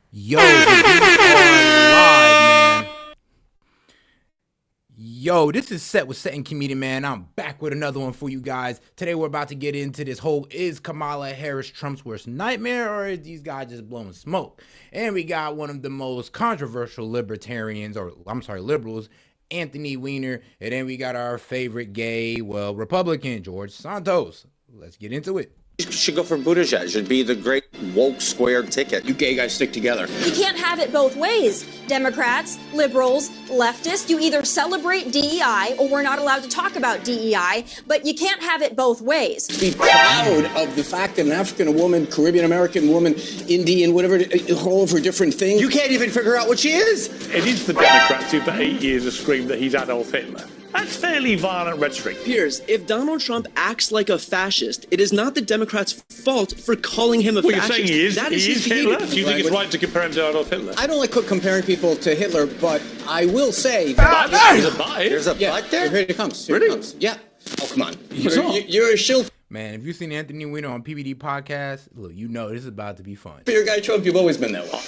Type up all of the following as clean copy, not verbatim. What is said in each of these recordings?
Yo, we are live, man. Yo, this is Set with Set and Comedian, man. I'm back with another one for you guys. Today we're about to get into this whole, is Kamala Harris Trump's worst nightmare, or is these guys just blowing smoke? And we got one of the most controversial libertarians, or I'm sorry, liberals, Anthony Weiner. And then we got our favorite gay, well, Republican, George Santos. Let's get into it. You should go for Buttigieg. It'd be the great woke square ticket. You gay guys stick together. You can't have it both ways. Democrats, liberals, leftists, you either celebrate DEI or we're not allowed to talk about DEI, but you can't have it both ways. Be proud of the fact that an African woman, Caribbean American woman, Indian, whatever, all of her different things. You can't even figure out what she is. It is the Democrats who for 8 years have screamed that he's Adolf Hitler. That's fairly violent rhetoric. Piers, if Donald Trump acts like a fascist, it is not the Democrats' fault for calling him a fascist. Well, you're saying he is? That he is Hitler? Do you think it's right to compare him to Adolf Hitler? I don't like comparing people to Hitler, but I will say... But there's a but. There's a but there? Here it comes. Here it comes. Yeah. Oh, come on. What's You're a shill Man, if you've seen Anthony Weiner on PBD podcast, look, you know this is about to be fun. for your guy Trump. You've always been that way.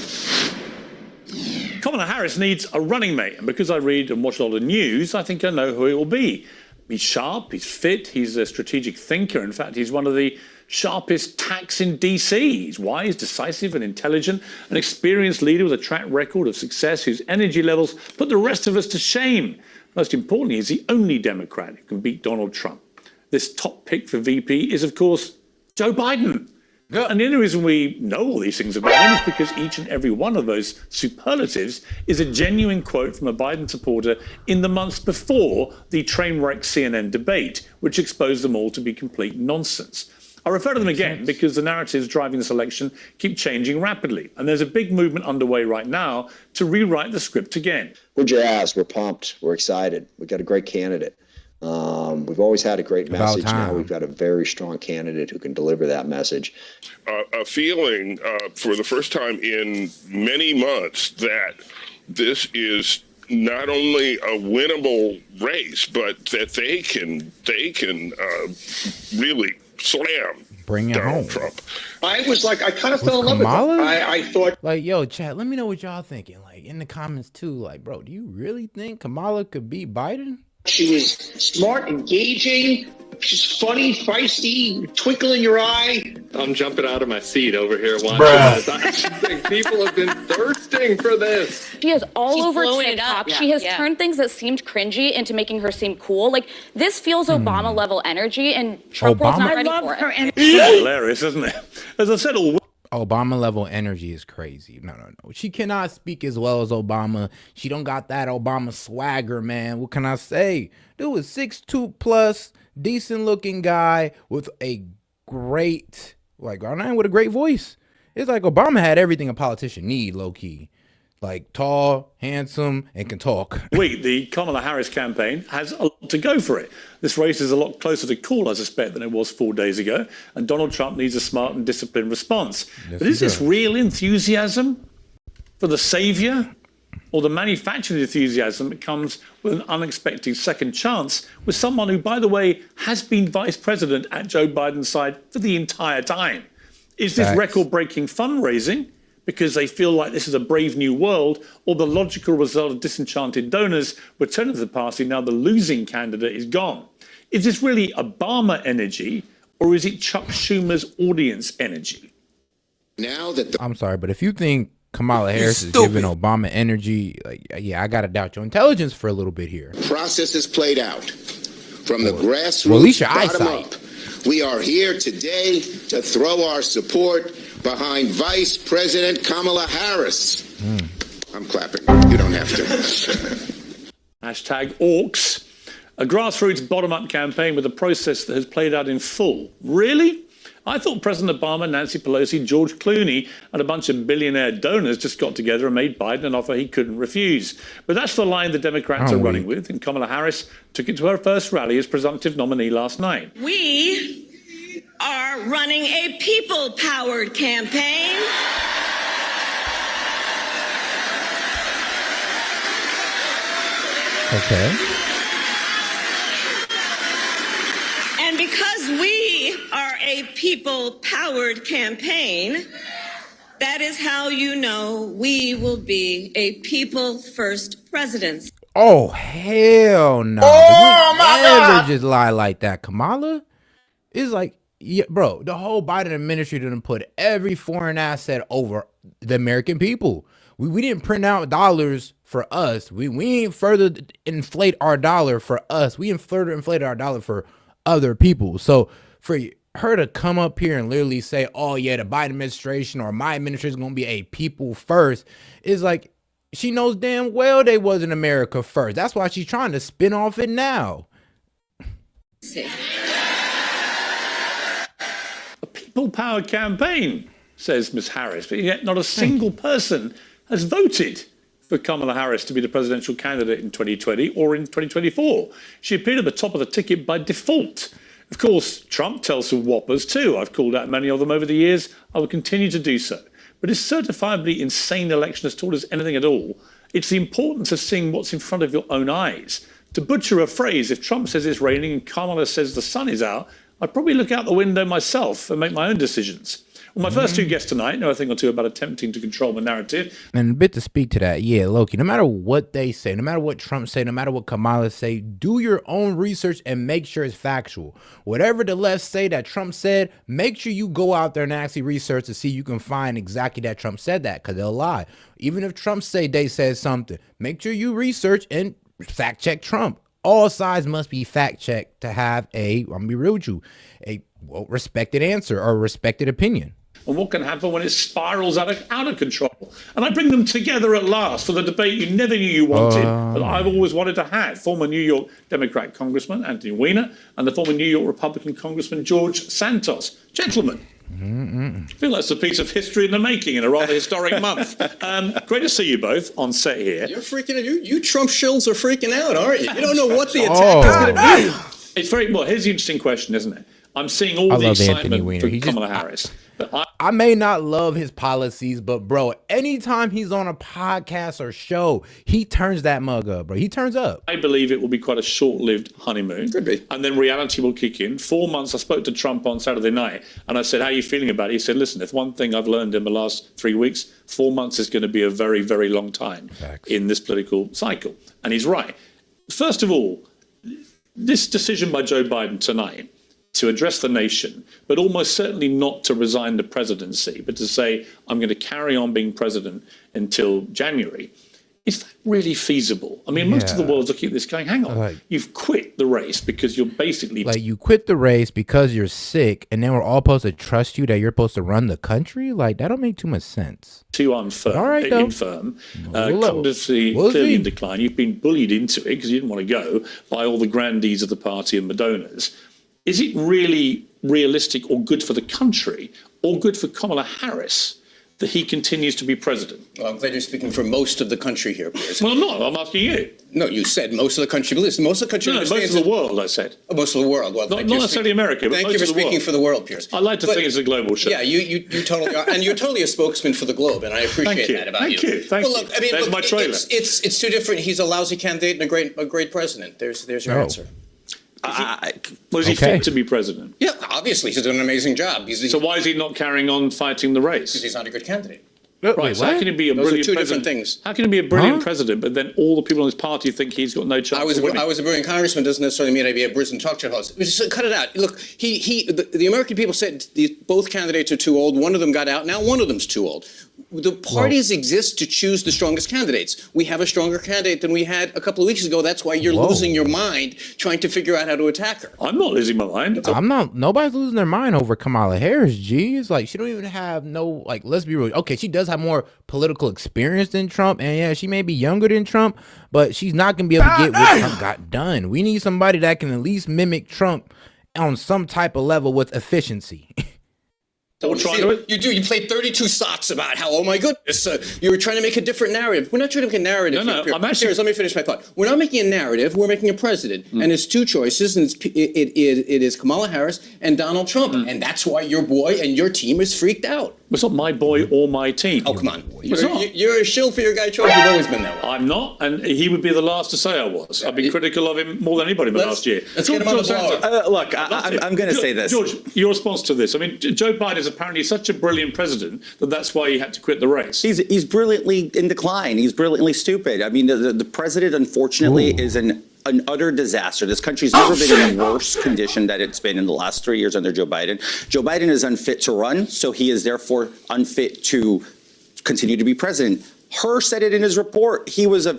Kamala Harris needs a running mate, and because I read and watch a lot of news, I think I know who it will be. He's sharp, he's fit, he's a strategic thinker. In fact, he's one of the sharpest tacks in DC. He's wise, decisive, and intelligent, an experienced leader with a track record of success whose energy levels put the rest of us to shame. Most importantly, he's the only Democrat who can beat Donald Trump. This top pick for VP is, of course, Joe Biden. Yeah. And the only reason we know all these things about him is because each and every one of those superlatives is a genuine quote from a Biden supporter in the months before the train wreck CNN debate, which exposed them all to be complete nonsense. I refer to them again because the narratives driving this election keep changing rapidly. And there's a big movement underway right now to rewrite the script again. We're jazzed. We're pumped. We're excited. We've got a great candidate. We've always had a great message. Now we've got a very strong candidate who can deliver that message. A feeling for the first time in many months that this is not only a winnable race, but that they can really slam Bring it Donald home. Trump. I kind of fell in love with Kamala? him. I thought, Like, yo, chat, let me know what y'all thinking. Like, in the comments, too. Like, bro, do you really think Kamala could beat Biden? she was smart, engaging, she's funny, feisty, twinkle in your eye. I'm jumping out of my seat over here watching this. I think people have been thirsting for this. She is all She's over blowing it TikTok. up. Yeah, she has yeah. turned things that seemed cringy into making her seem cool. Like, this feels Obama-level energy, and Trump was not ready for it. Hilarious, isn't it? As I said, all Obama level energy is crazy. No. She cannot speak as well as Obama. She don't got that Obama swagger, man. What can I say? Dude is 6'2 plus, decent looking guy with a great, with a great voice. It's like Obama had everything a politician need, low key. Like tall, handsome, and can talk. week, the Kamala Harris campaign has a lot to go for it. This race is a lot closer to call, I suspect, than it was 4 days ago, and Donald Trump needs a smart and disciplined response. Yes, but is he this does. real enthusiasm for the savior, or the manufactured enthusiasm that comes with an unexpected second chance with someone who, by the way, has been vice president at Joe Biden's side for the entire time? Is this Facts. record-breaking fundraising because they feel like this is a brave new world, or the logical result of disenchanted donors returning to the party now the losing candidate is gone? Is this really Obama energy, or is it Chuck Schumer's audience energy? Now that the I'm sorry, but if you think Kamala Harris is giving Obama energy, like, yeah, I gotta doubt your intelligence for a little bit here. process is played out from the grassroots Well, at least your bottom eyesight. up, we are here today to throw our support behind Vice President Kamala Harris. I'm clapping. You don't have to. Hashtag orcs. A grassroots bottom-up campaign with a process that has played out in full. Really? I thought President Obama, Nancy Pelosi, George Clooney, and a bunch of billionaire donors just got together and made Biden an offer he couldn't refuse. But that's the line the Democrats are running with, and Kamala Harris took it to her first rally as presumptive nominee last night. We are running a people-powered campaign. Okay. And because we are a people-powered campaign, That is how you know we will be a people-first presidency. Oh, hell no. Oh, you never just lie like that, Kamala. It's like, yeah, bro, the whole Biden administration didn't put every foreign asset over the American people. We didn't print out dollars for us. We ain't further inflate our dollar for us. We further inflated our dollar for other people. So for her to come up here and literally say, oh, yeah, the Biden administration or my administration is going to be a people first, is like, she knows damn well they wasn't America first. That's why she's trying to spin off it now. A people-powered campaign, says Ms. Harris, but yet not a single person has voted for Kamala Harris to be the presidential candidate in 2020 or in 2024. She appeared at the top of the ticket by default. Of course, Trump tells some whoppers too. I've called out many of them over the years. I will continue to do so. But this certifiably insane election has taught us anything at all. It's the importance of seeing what's in front of your own eyes. To butcher a phrase, if Trump says it's raining and Kamala says the sun is out, I'd probably look out the window myself and make my own decisions. Well, my first two guests tonight know a thing or two about attempting to control the narrative. And a bit to speak to that, yeah, Loki, no matter what they say, no matter what Trump say, no matter what Kamala say, do your own research and make sure it's factual. Whatever the left say that Trump said, make sure you go out there and actually research to see you can find exactly that Trump said that, because they'll lie. Even if Trump say they said something, make sure you research and fact check Trump. All sides must be fact checked to have I'm gonna be real with you, a respected answer or a respected opinion. And what can happen when it spirals out of control. And I bring them together at last for the debate you never knew you wanted, but I've always wanted to have. Former New York Democrat Congressman Anthony Weiner and the former New York Republican Congressman George Santos. Gentlemen, I feel that's a piece of history in the making in a rather historic month. Great to see you both on set here. You're freaking out. You Trump shills are freaking out, aren't you? You don't know what the attack is going to be. It's very, well, here's the interesting question, isn't it? I'm seeing all the excitement for Kamala Harris. But I may not love his policies, but bro, anytime he's on a podcast or show, he turns that mug up, bro. He turns up. I believe it will be quite a short-lived honeymoon. Could be. And then reality will kick in. 4 months, I spoke to Trump on Saturday night, and I said, how are you feeling about it? He said, listen, if one thing I've learned in the last 3 weeks, 4 months is going to be a very, very long time in this political cycle. And he's right. First of all, this decision by Joe Biden tonight to address the nation, but almost certainly not to resign the presidency, but to say, I'm going to carry on being president until January. Is that really feasible? I mean, most of the world's looking at this going, hang on, you've quit the race because you're basically... Like, you quit the race because you're sick, and then we're all supposed to trust you that you're supposed to run the country? Like, that don't make too much sense. Too infirm, competency clearly in decline. You've been bullied into it because you didn't want to go by all the grandees of the party and the donors. Is it really realistic or good for the country or good for Kamala Harris that he continues to be president? Well, I'm glad you're speaking for most of the country here, Piers. Well, I'm not. I'm asking you. No, you said most of the country. But listen, most of the country understands... most of the world, I said. Oh, most of the world. Well, not necessarily America, but thank most you for of the speaking world. for the world, Piers. I like to think it's a global show. Yeah, you totally are. And you're totally a spokesman for the globe, and I appreciate that about you. Thank you. Thank you. Look, I mean, there's my trailer. It's too different. He's a lousy candidate and a great president. There's your answer. Was he fit to be president? Yeah, obviously. He's doing an amazing job. So why is he not carrying on fighting the race? Because he's not a good candidate. Right, so how can he be a brilliant president? Different things. How can he be a brilliant president, but then all the people in his party think he's got no chance of winning? I was a brilliant congressman, doesn't necessarily mean I'd be a brilliant talk show host. Just cut it out. Look, the American people said both candidates are too old. One of them got out. Now one of them's too old. The parties exist to choose the strongest candidates. We have a stronger candidate than we had a couple of weeks ago. That's why you're losing your mind trying to figure out how to attack her. I'm not losing my mind. I'm not. Nobody's losing their mind over Kamala Harris, G. It's like she don't even have let's be real. Okay, she does have more political experience than Trump, and yeah, she may be younger than Trump, but she's not going to be able to get what Trump got done. We need somebody that can at least mimic Trump on some type of level with efficiency. You played 32 sots about how, oh my goodness, you were trying to make a different narrative. We're not trying to make a narrative. No, I'm actually... let me finish my thought. We're not making a narrative. We're making a president. And it's two choices, and it is Kamala Harris and Donald Trump. And that's why your boy and your team is freaked out. It's not my boy or my team. Oh, come on. It's not. You're a shill for your guy Trump. You've always been that way. I'm not, and he would be the last to say I was. I've been critical of him more than anybody in the last year. Let's get him on the blower. Look, I'm going to say this. George, your response to this. I mean, Joe Biden is apparently such a brilliant president that that's why he had to quit the race. He's brilliantly in decline. He's brilliantly stupid. I mean, the president, unfortunately, is an utter disaster. This country's never been in a worse condition that it's been in the last 3 years under Joe Biden. Joe Biden is unfit to run, so he is therefore unfit to continue to be president. Herr said it in his report. He was a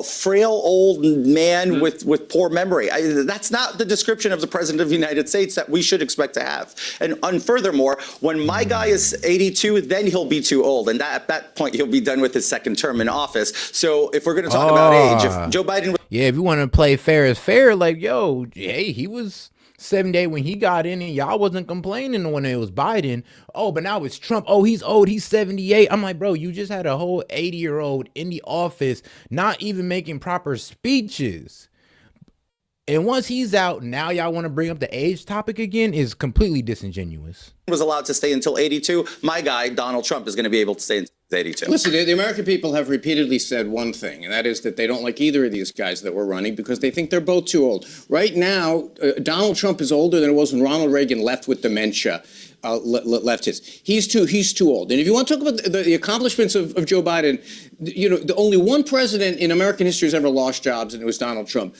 frail old man with poor memory. That's not the description of the president of the United States that we should expect to have. And furthermore, when my guy is 82, then he'll be too old. And at that point, he'll be done with his second term in office. So if we're going to talk about age, if Joe Biden... Yeah, if you want to play fair is fair, like, yo, hey, he was 78 when he got in and y'all wasn't complaining when it was Biden. Oh, but now it's Trump. Oh, he's old. He's 78. I'm like, bro, you just had a whole 80-year-old in the office, not even making proper speeches. And once he's out, now y'all want to bring up the age topic again is completely disingenuous. Was allowed to stay until 82. My guy, Donald Trump, is going to be able to stay until 82. Listen, the American people have repeatedly said one thing, and that is that they don't like either of these guys that were running because they think they're both too old. Right now, Donald Trump is older than it was when Ronald Reagan left with dementia. Left his. He's too old. And if you want to talk about the accomplishments of Joe Biden, you know, the only one president in American history has ever lost jobs, and it was Donald Trump.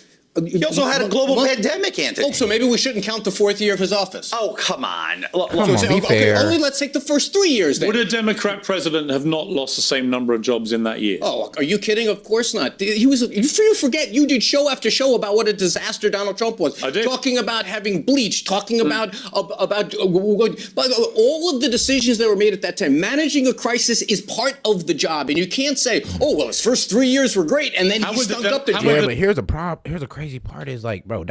He also had a global pandemic, Anthony. Oh, so maybe we shouldn't count the fourth year of his office. Oh, come on. Be fair. Only let's take the first 3 years then. Would a Democrat president have not lost the same number of jobs in that year? Oh, are you kidding? Of course not. You forget you did show after show about what a disaster Donald Trump was. I did. Talking about having bleach, talking about all of the decisions that were made at that time. Managing a crisis is part of the job, and you can't say, "Oh, well, his first 3 years were great," and then he stunk up the job. Yeah, but here's a crazy part is like, bro,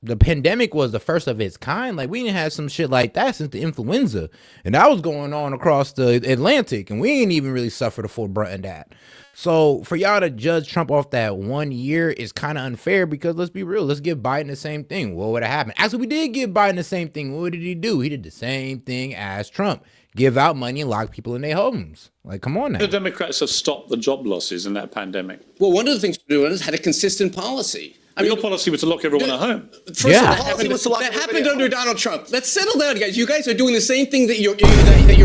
the pandemic was the first of its kind. Like, we didn't have some shit like that since the influenza, and that was going on across the Atlantic, and we ain't even really suffered the full brunt of that. So for y'all to judge Trump off that 1 year is kind of unfair because let's be real, let's give Biden the same thing. What would have happened? Actually, we did give Biden the same thing. What did he do? He did the same thing as Trump. Give out money and lock people in their homes. Like, come on now. The Democrats have stopped the job losses in that pandemic. Well, one of the things we're doing is had a consistent policy. Your policy was to lock everyone at home. First of all, that happened under Donald Trump. Let's settle down, guys. You guys are doing the same thing that your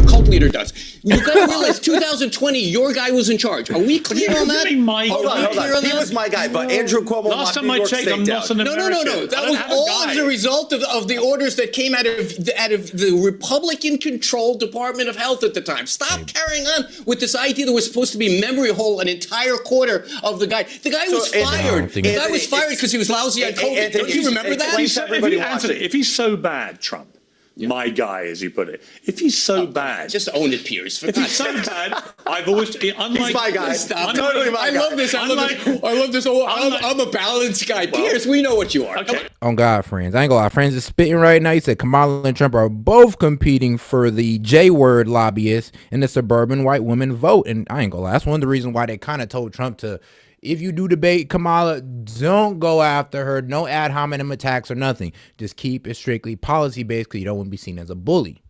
cult leader does. You got to realize 2020, your guy was in charge. Are we clear on that? Hold on. He was my guy, but Andrew Cuomo last time I checked, I'm not an American. No. That was all as a result of the orders that came out of the Republican-controlled Department of Health at the time. Stop carrying on with this idea that was supposed to be memory hole an entire quarter of the guy. The guy was fired. The guy was fired because he was lousy on COVID. Don't you remember that? If he's so bad, Trump, my guy, as you put it, if he's so bad, just own it, Piers. If he's so bad, I've always unlike he's my guy. Totally my guy. I love this. I'm a balanced guy. Piers, we know what you are. Okay. On God, friends, I ain't gonna lie. Friends is spitting right now. He said Kamala and Trump are both competing for the J-word lobbyists and the suburban white women vote. And I ain't gonna lie. That's one of the reasons why they kind of told Trump to, if you do debate Kamala, don't go after her. No ad hominem attacks or nothing. Just keep it strictly policy-based because you don't want to be seen as a bully.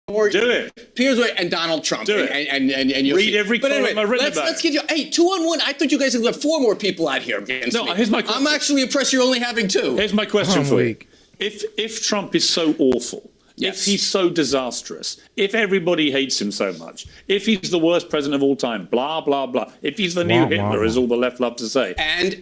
Do it. Piers and Donald Trump. Do it. And you'll read see. every column I've written about. Let's get you. Hey, 2-on-1. I thought you guys had 4 more people out here against me. Here's my question. I'm actually impressed you're only having 2. Here's my question for you. If Trump is so awful, if he's so disastrous, if everybody hates him so much, if he's the worst president of all time, blah, blah, blah, if he's the new Hitler, as all the left love to say. And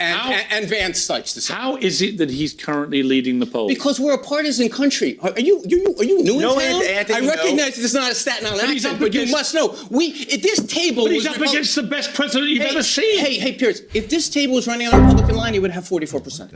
Vance likes to say. How is it that he's currently leading the polls? Because we're a partisan country. Are you new in town? Anthony, I recognize this is not a Staten Island accent, but you must know. At this table... But he's up against the best president you've ever seen. Hey, Piers, if this table was running on the Republican line, he would have 44%.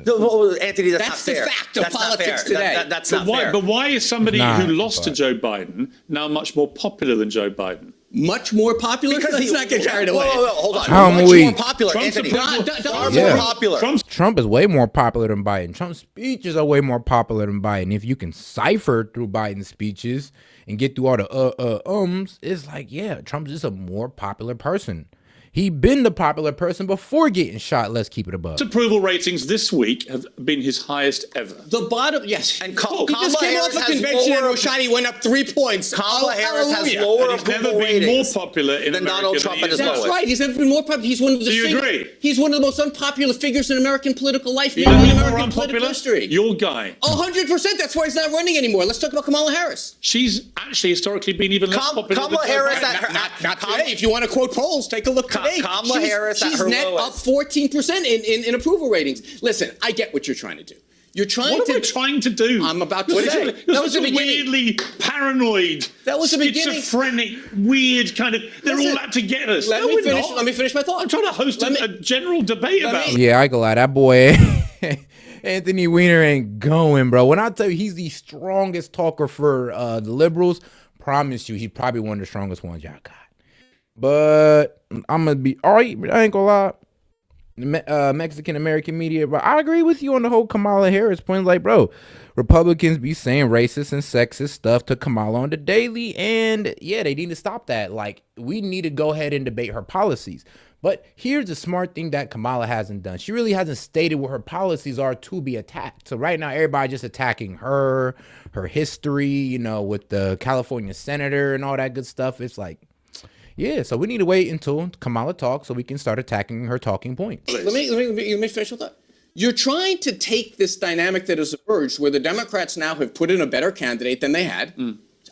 Anthony, that's not fair. That's the fact of politics today. That's not fair. But why is somebody who lost to Joe Biden now much more popular than Joe Biden? much more popular? Because Let's not get carried away. Hold on. How Much we- more popular, Trump's Anthony. approval- Trump's Yeah. more popular. Trump is way more popular than Biden. Trump's speeches are way more popular than Biden. If you can cipher through Biden's speeches and get through all the it's like, yeah, Trump's just a more popular person. He been the popular person before getting shot. Let's keep it above. approval ratings this week have been his highest ever. The bottom, yes. And he Kamala just came off Harris a has convention and lower- Roshani went up 3 points. Kamala Harris has Hallelujah. lower And he's never approval been more ratings popular in than America Donald than Trump he at is his now. That's lowest. right. He's never been more popular. He's one of the Do you single- agree? He's one of the most unpopular figures in American political life, You maybe know in who's more American political unpopular? history. Your guy. 100%. That's why he's not running anymore. Let's talk about Kamala Harris. She's actually historically been even less popular. Kamala than Harris Trump. at her- Not today. If you want to quote polls, take a look today. Kamala Harris at she's her net lowest. up 14% in approval ratings. Listen, I get what you're trying to do. You're trying What to. am I trying to do? I'm about to You're say. such a- That was the such a beginning. weirdly paranoid, That was the beginning. schizophrenic, weird kind of. They're Listen, all out to get us. Let No, me we're finish. not. Let me finish my thought. I'm trying to host a general debate about it. Yeah, I can lie. That boy, Anthony Weiner ain't going, bro. When I tell you he's the strongest talker for the liberals, promise you, he's probably one of the strongest ones y'all got. But I'm gonna be all right. I ain't gonna lie. Mexican American media, but I agree with you on the whole Kamala Harris point. Like, bro, Republicans be saying racist and sexist stuff to Kamala on the daily, and yeah, they need to stop that. Like, we need to go ahead and debate her policies. But here's the smart thing that Kamala hasn't done. She really hasn't stated what her policies are to be attacked. So right now, everybody just attacking her history, you know, with the California senator and all that good stuff. It's like, yeah, so we need to wait until Kamala talks so we can start attacking her talking points. Let me finish with that. You're trying to take this dynamic that has emerged where the Democrats now have put in a better candidate than they had.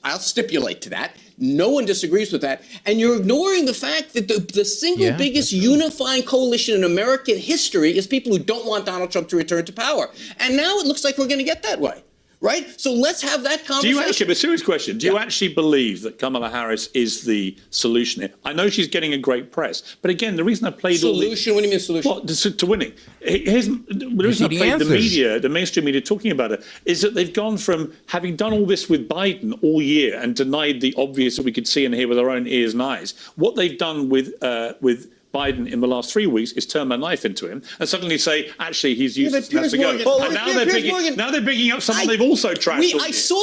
I'll stipulate to that. No one disagrees with that. And you're ignoring the fact that the single biggest unifying coalition in American history is people who don't want Donald Trump to return to power. And now it looks like we're going to get that way. Right? So let's have that conversation. Do you actually, a serious question, do you actually believe that Kamala Harris is the solution here? I know she's getting a great press, but again, the reason I played Solution? What do you mean solution? Well, to winning. The reason I played the media, the mainstream media talking about it, is that they've gone from having done all this with Biden all year and denied the obvious that we could see and hear with our own ears and eyes. What they've done with Biden in the last 3 weeks is turn their knife into him and suddenly say, actually, he's useless and has to go. And now they're bigging up someone they've also trashed. I saw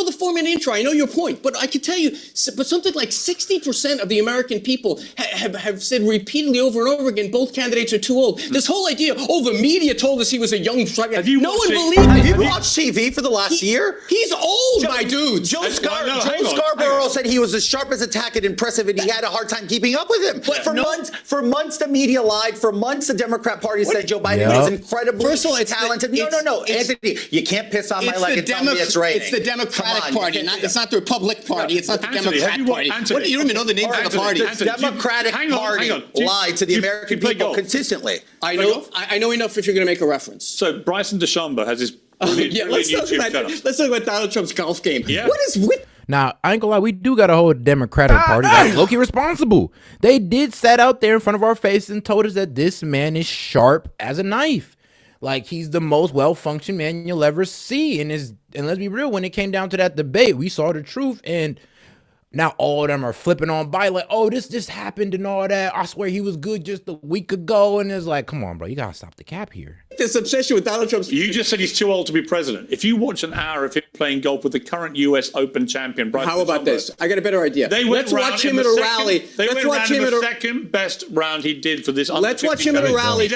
the 4-minute intro. I know your point, but I can tell you, but something like 60% of the American people have said repeatedly over and over again, both candidates are too old. This whole idea, the media told us he was a young. Have you? No one believed it. Have you watched TV for the last year? He's old, my dude. Joe Scarborough said he was as sharp as a tack and impressive, and he had a hard time keeping up with him. But for months, the media lied. For months, the Democrat Party said Joe Biden was incredibly talented. No, Anthony, you can't piss on my leg and tell me it's raining. It's the Democratic Party. It's not the Republic Party. It's not the Democrat Party. What, you don't even know the names of the party. The Democratic Party lied to the American people consistently. I know enough if you're going to make a reference. So Bryson DeChambeau has his brilliant YouTube channel. Let's talk about Donald Trump's golf game. Yeah. What is with... Now, I ain't gonna lie, we do got a whole Democratic Party that's low-key responsible. They did sat out there in front of our face and told us that this man is sharp as a knife. Like, he's the most well-functioned man you'll ever see. And let's be real, when it came down to that debate, we saw the truth. And now all of them are flipping on by like, oh, this just happened and all that. I swear he was good just a week ago. And it's like, come on, bro, you gotta stop the cap here. This obsession with Donald Trump's... You just said he's too old to be president. If you watch an hour of him playing golf with the current U.S. Open champion, Bryson How about DeChambeau, this? I got a better idea. Let's watch him at a rally. Let's watch him at the second best round he did for this. Let's watch him at a rally.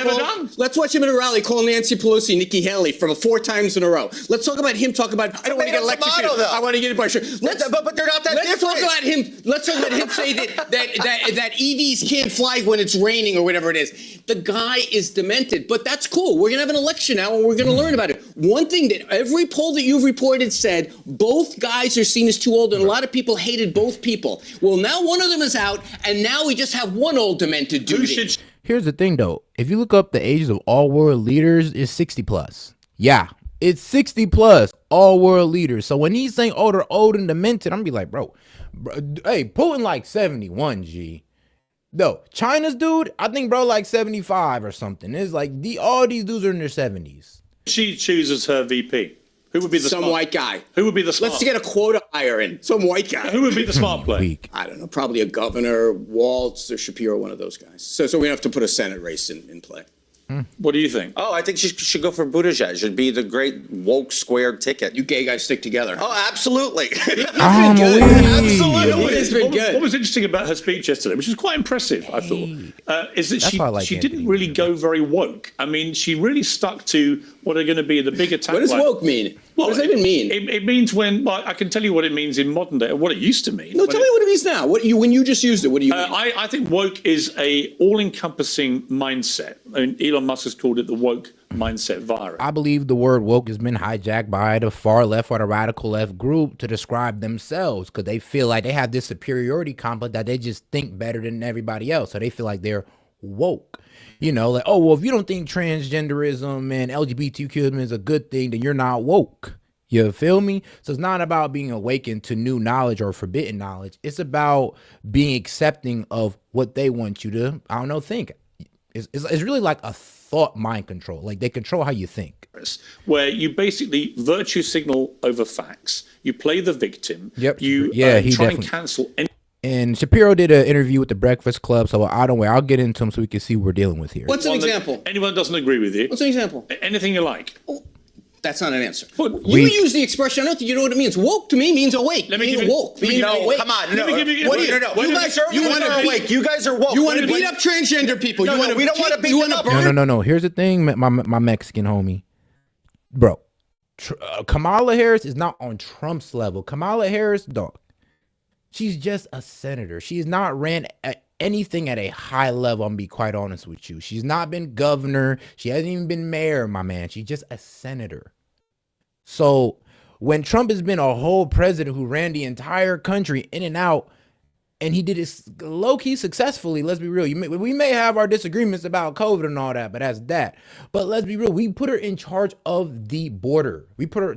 Let's watch him at a rally. Call Nancy Pelosi, Nikki Haley from 4 times in a row. Let's talk about him. I don't want to get electrocuted. I want to get it by sure. But they're not that different. Let's talk about him. Let's talk about him say that EVs can't fly when it's raining or whatever it is. The guy is demented, but that's cool. We're gonna have an election now, and we're gonna learn about it. One thing that every poll that you've reported said, both guys are seen as too old, and a lot of people hated both people. Well, now one of them is out, and now we just have one old demented dude. Here's the thing, though. If you look up the ages of all world leaders, it's 60 plus. Yeah, it's 60 plus all world leaders. So when he's saying, oh, they're old and demented, I'm gonna be like, bro, hey, Putin like 71, G. No, China's dude, I think, bro, like 75 or something. It's like all these dudes are in their 70s. She chooses her VP. Who would be the some smart? white guy? Who would be the smart? Let's get a quota hire in. Some white guy. Who would be the smart player? I don't know. Probably a governor, Waltz or Shapiro, one of those guys. So we have to put a Senate race in play. What do you think? Oh, I think she should go for Buttigieg. It'd be the great woke square ticket. You gay guys stick together. Oh, absolutely. Absolutely. It's been good. What was interesting about her speech yesterday, which was quite impressive, I thought, is that That's why I like she Anthony didn't really go very woke. I mean, she really stuck to what are going to be the big attack. What does woke mean? What does that even mean? It means well, I can tell you what it means in modern day, what it used to mean. No, tell me what it means now. When you just used it, what do you mean? I think woke is a all-encompassing mindset. I mean, Elon Musk has called it the woke mindset virus. I believe the word woke has been hijacked by the far left or the radical left group to describe themselves because they feel like they have this superiority complex that they just think better than everybody else. So they feel like they're woke. You know, like, oh, well, if you don't think transgenderism and LGBTQ is a good thing, then you're not woke. You feel me? So it's not about being awakened to new knowledge or forbidden knowledge. It's about being accepting of what they want you to, I don't know, think. It's really like a thought mind control. Like they control how you think. Where you basically virtue signal over facts. You play the victim. Yep. You he try definitely. and cancel any. And Shapiro did an interview with the Breakfast Club, so I'll get into him so we can see what we're dealing with here. What's an example? Anyone that doesn't agree with you. What's an example? Anything you like. That's not an answer. But you use the expression. I don't think you know what it means. Woke to me means awake. Let me give you. Woke. Awake. Come on. Let me give you. What do you? No. You guys are awake. You guys are woke. You want to beat up transgender people. No, you want no, to. we don't want to beat them up. No. Here's the thing, my Mexican homie, bro. Kamala Harris is not on Trump's level. Kamala Harris, dog. She's just a senator. She's not ran anything at a high level. I'm gonna be quite honest with you. She's not been governor. She hasn't even been mayor, my man. She's just a senator. So when Trump has been a whole president who ran the entire country in and out, and he did it low-key successfully, let's be real. We may have our disagreements about COVID and all that, but that's that. But let's be real. We put her in charge of the border.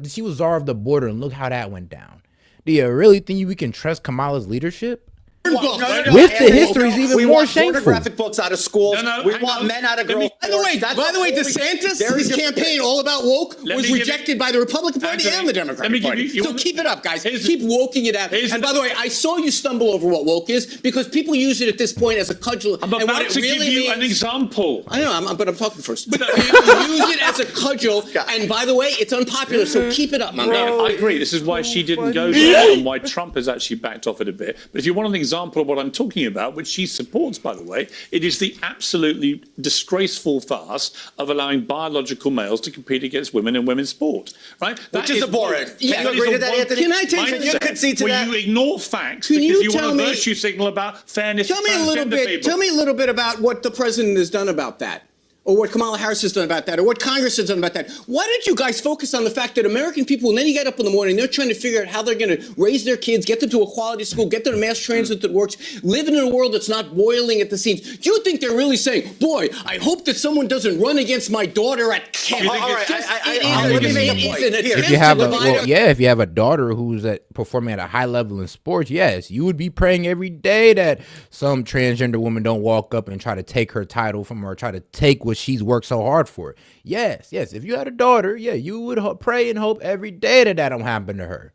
She was czar of the border, and look how that went down. Do you really think we can trust Kamala's leadership? With the history is even more shameful. Pornographic books out of schools. We want men out of girls. By the way, DeSantis, his campaign all about woke was rejected by the Republican Party and the Democratic Party. So keep it up, guys. Keep woking it out. And by the way, I saw you stumble over what woke is because people use it at this point as a cudgel. I'm about to give you an example. I know, but I'm talking first. People use it as a cudgel, and by the way, it's unpopular. So keep it up, my man. I agree. This is why she didn't go there and why Trump has actually backed off it a bit. But if you want an example of what I'm talking about, which she supports, by the way, it is the absolutely disgraceful farce of allowing biological males to compete against women in women's sport, right? Which is abhorrent. Yeah, Can you agree to that, Anthony? Can I take you concede to that? You ignore facts Can because you you want tell a me- virtue signal about fairness. Tell me a little transgender bit. people. Tell me a little bit about what the president has done about that, or what Kamala Harris has done about that, or what Congress has done about that. Why don't you guys focus on the fact that American people, and then you get up in the morning, they're trying to figure out how they're going to raise their kids, get them to a quality school, get them to mass transit that works, living in a world that's not boiling at the seams. Do you think they're really saying, boy, I hope that someone doesn't run against my daughter at camp? All right, Let me make a point. If you have a daughter who's performing at a high level in sports, yes, you would be praying every day that some transgender woman don't walk up and try to take her title from her, or try to take what she's worked so hard for. Yes. If you had a daughter, you would pray and hope every day that don't happen to her.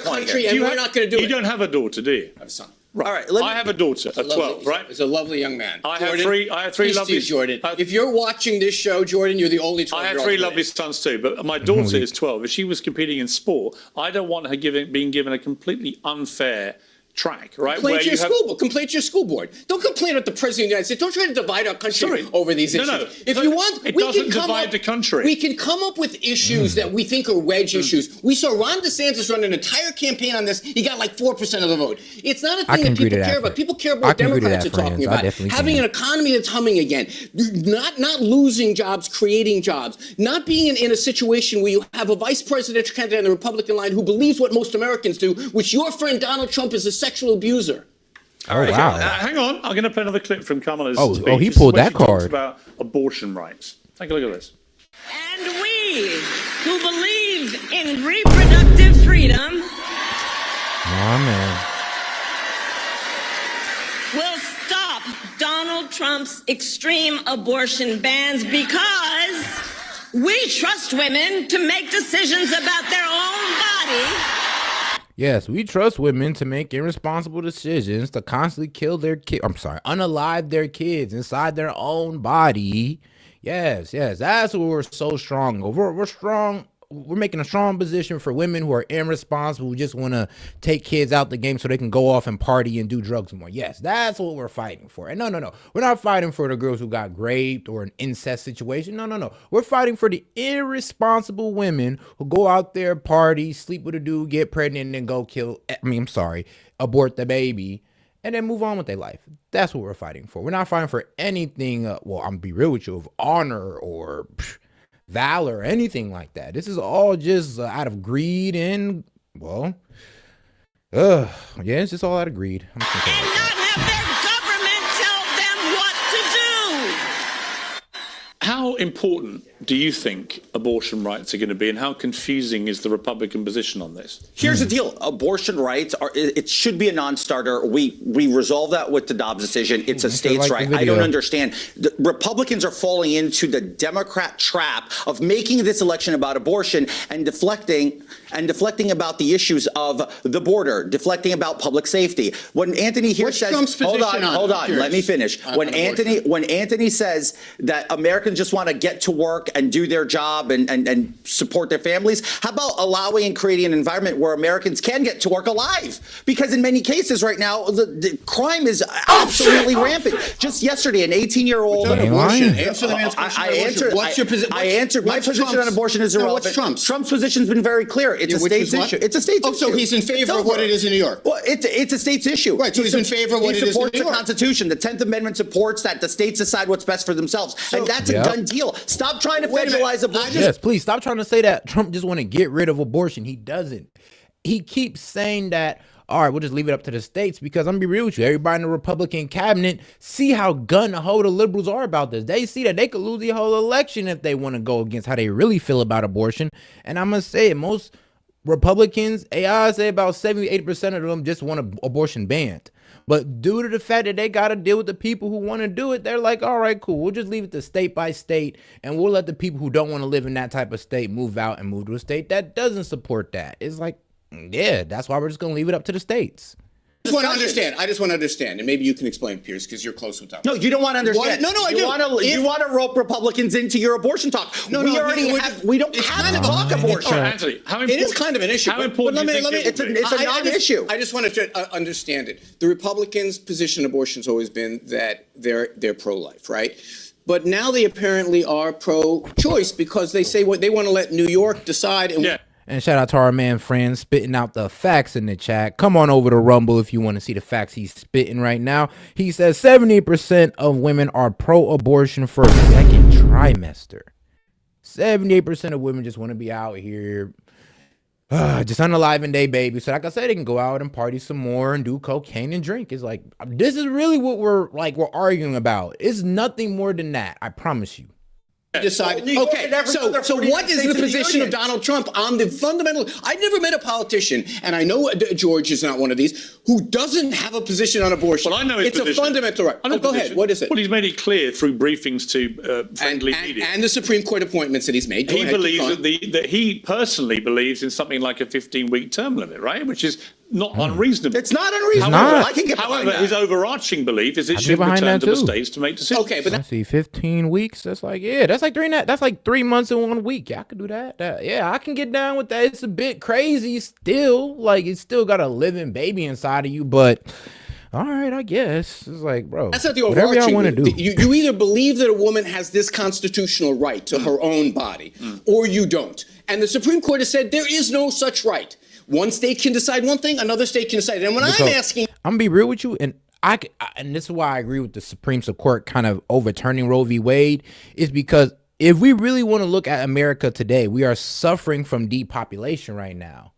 Country, and we're not going to do it. You don't have a daughter, do you? I have a son. Right. All right, I have a daughter at 12, right? He's a lovely young man. I have Jordan, three please, lovely. Jordan. If you're watching this show, Jordan, you're the only 12-year-old. I have three lovely sons too, but my daughter is 12. If she was competing in sport, I don't want her being given a completely unfair track, right? Complain to your school board. Don't complain at the president of the United States. Don't try to divide our country over these issues. No. If you want, it we doesn't can divide the country. We can come up with issues that we think are wedge issues. We saw Ron DeSantis run an entire campaign on this. He got like 4% of the vote. It's not a thing that people care about. People care about what Democrats are talking about. Having an economy that's humming again. Not losing jobs, creating jobs. Not being in a situation where you have a vice presidential candidate on the Republican line who believes what most Americans do, which your friend Donald Trump is a sexual abuser. Oh, wow. Hang on. I'm going to play another clip from Kamala's speech. He pulled that She talks card. about abortion rights. Take a look at this. And we who believe in reproductive freedom man. will stop Donald Trump's extreme abortion bans because We trust women to make decisions about their own body. Yes, we trust women to make irresponsible decisions to constantly kill their unalive their kids inside their own body. Yes, that's what we're so strong over. We're strong. We're making a strong position for women who are irresponsible, who just want to take kids out the game so they can go off and party and do drugs more. Yes, that's what we're fighting for. And no. We're not fighting for the girls who got raped or an incest situation. No. We're fighting for the irresponsible women who go out there, party, sleep with a dude, get pregnant, and then go abort the baby, and then move on with their life. That's what we're fighting for. We're not fighting for anything, I'm going to be real with you, of honor or valor or anything like that. This is all just out of greed and, it's just all out of greed. I'm just gonna say it like that. How important do you think abortion rights are going to be, and how confusing is the Republican position on this? Here's the deal. Abortion rights it should be a non-starter. We resolve that with the Dobbs decision. It's a states' right. I don't understand. The Republicans are falling into the Democrat trap of making this election about abortion and deflecting about the issues of the border, deflecting about public safety. When Anthony here says, hold on, let me finish. When Anthony says that Americans just want to get to work and do their job and support their families, how about allowing and creating an environment where Americans can get to work alive? Because in many cases right now, the crime is absolutely rampant. Just yesterday, an 18-year-old abortion. Answer the man's question. I answered. My position on abortion is irrelevant. What's Trump's? Trump's position has been very clear. It's a state's issue. It's a state's issue. So he's in favor of what it is in New York. Well, it's a state's issue. Right. So he's in favor of what it is in New York. He supports the Constitution. The 10th Amendment supports that the states decide what's best for themselves, and that's a done deal. Stop trying to federalize abortion. Yes, please stop trying to say that Trump just want to get rid of abortion. He doesn't. He keeps saying that, all right, we'll just leave it up to the states, because I'm gonna be real with you. Everybody in the Republican cabinet see how gun-ho the liberals are about this. They see that they could lose the whole election if they want to go against how they really feel about abortion. And I'm gonna say it, most Republicans, I say about 70-80% of them just want abortion banned. But due to the fact that they got to deal with the people who want to do it, they're like, all right, cool. We'll just leave it to state by state, and we'll let the people who don't want to live in that type of state move out and move to a state that doesn't support that. It's like, yeah, that's why we're just going to leave it up to the states. I just want to understand, and maybe you can explain, Pierce, because you're close with Tom. No, you don't want to understand. I do. You want to rope Republicans into your abortion talk. We don't have to talk abortion. Anthony, it is kind of an issue. How important do you think it's a non-issue. I just wanted to understand it. The Republicans' position on abortion has always been that they're pro-life, right? But now they apparently are pro-choice because they say what they want to let New York decide. And shout out to our man Fran spitting out the facts in the chat. Come on over to Rumble if you want to see the facts he's spitting right now. He says 70% of women are pro-abortion for the second trimester. 78% of women just want to be out here just unaliving their baby. So like I said, they can go out and party some more and do cocaine and drink. It's like, this is really what we're arguing about. It's nothing more than that. I promise you. Decide. Okay, so what is the position of Donald Trump on the fundamental? I've never met a politician, and I know George is not one of these, who doesn't have a position on abortion. Well, I know his it's position. A fundamental right. Go ahead. What is it? Well, he's made it clear through briefings to friendly media. And the Supreme Court appointments that he's made. He believes that he personally believes in something like a 15-week term limit, right? Which is not unreasonable. It's not unreasonable. I can get behind that. His overarching belief is it should return to the states to make decisions. Okay, but I see 15 weeks. That's like, that's like 3 months in 1 week. Yeah, I could do that. I can get down with that. It's a bit crazy still. Like, it's still got a living baby inside of you, but all right, I guess. It's like, bro, that's not the whatever overarching. y'all want to do. You either believe that a woman has this constitutional right to her own body, or you don't. And the Supreme Court has said there is no such right. One state can decide one thing, another state can decide. And when I'm gonna be real with you, and and this is why I agree with the Supreme Court kind of overturning Roe v. Wade, is because if we really want to look at America today, we are suffering from depopulation right now.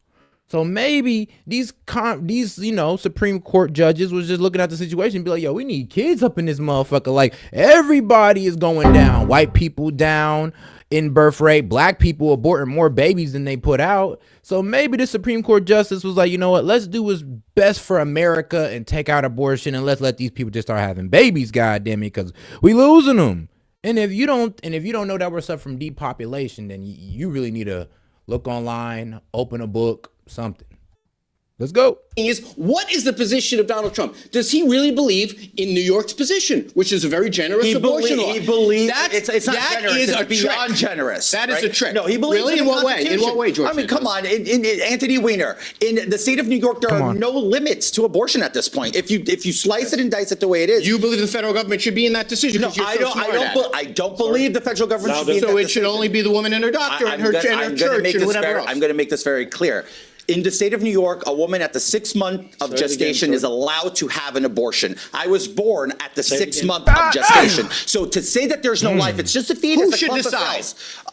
So maybe these Supreme Court judges was just looking at the situation and be like, yo, we need kids up in this motherfucker. Like, everybody is going down. White people down in birth rate, black people aborting more babies than they put out. So maybe the Supreme Court justice was like, you know what, let's do what's best for America and take out abortion, and let's let these people just start having babies, goddamn it, because we losing them. And if you don't know that we're suffering from depopulation, then you really need to look online, open a book, something. Let's go. What is the position of Donald Trump? Does he really believe in New York's position, which is a very generous abortion law? He believes it's not that generous. is It's a beyond trick. generous. That is right? a trick. No, he believes really. In what way? In what way, George? I mean, come on, Anthony Weiner. In the state of New York, there are no limits to abortion at this point. If you slice it and dice it the way it is, you believe the federal government should be in that decision? No, I don't believe the federal government should be in that So it decision. should only be the woman and her doctor and her church and whatever else. I'm going to make this very clear. In the state of New York, a woman at the 6th month of gestation is allowed to have an abortion. I was born at the 6th month of gestation. So to say that there's no life, it's just a fetus. Who a should clump of decide? cells.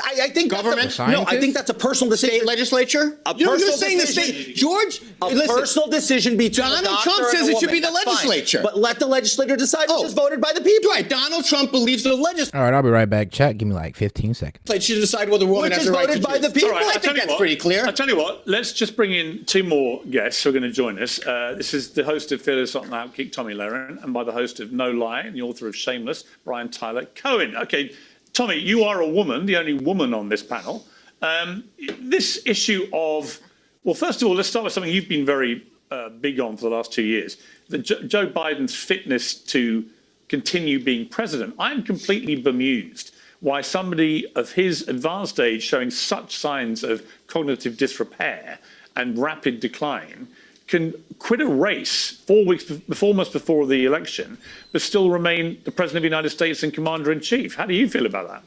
I think Government? I think that's a personal decision. State legislature? You're saying the state, George? Personal decision between Donald Trump says it should be the legislature. But let the legislator decide. It's just voted by the people. Right. Donald Trump believes the legislature All right, I'll be right back. Chat, give me like 15 seconds. should decide whether a woman has the right to by the choose. people. All right, I think that's pretty clear. I'll tell you what, let's just bring in two more guests who are going to join us. This is the host of Fearless on Outkick, Tommy Laren, and by the host of No Lie and the author of Shameless, Brian Tyler Cohen. Okay, Tommy, you are a woman, the only woman on this panel. This issue of, well, first of all, let's start with something you've been very big on for the last 2 years, Joe Biden's fitness to continue being president. I'm completely bemused why somebody of his advanced age showing such signs of cognitive disrepair and rapid decline can quit a race 4 weeks almost before the election, but still remain the President of the United States and Commander-in-Chief. How do you feel about that?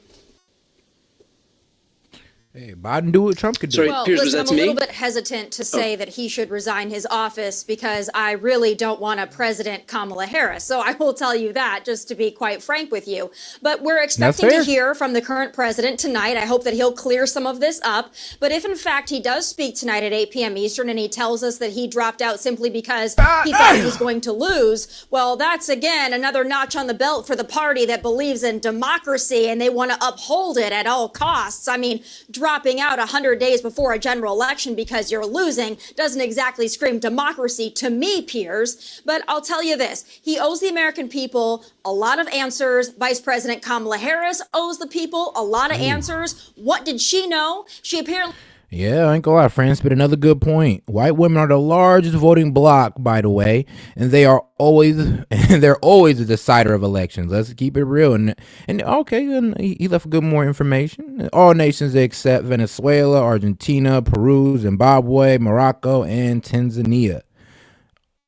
Hey, Biden do what Trump could do. Well, listen, I'm a little bit hesitant to say that he should resign his office because I really don't want a President Kamala Harris. So I will tell you that, just to be quite frank with you. But we're expecting to hear from the current president tonight. I hope that he'll clear some of this up. But if, in fact, he does speak tonight at 8 p.m. Eastern and he tells us that he dropped out simply because he thought he was going to lose, well, that's, again, another notch on the belt for the party that believes in democracy and they want to uphold it at all costs. I mean, dropping out 100 days before a general election because you're losing doesn't exactly scream democracy to me, Piers. But I'll tell you this, he owes the American people a lot of answers. Vice President Kamala Harris owes the people a lot of answers. What did she know? She apparently... Yeah, I ain't gonna lie, France, but another good point. White women are the largest voting bloc, by the way, and they're always the decider of elections. Let's keep it real. And okay, and he left good more information. All nations except Venezuela, Argentina, Peru, Zimbabwe, Morocco, and Tanzania.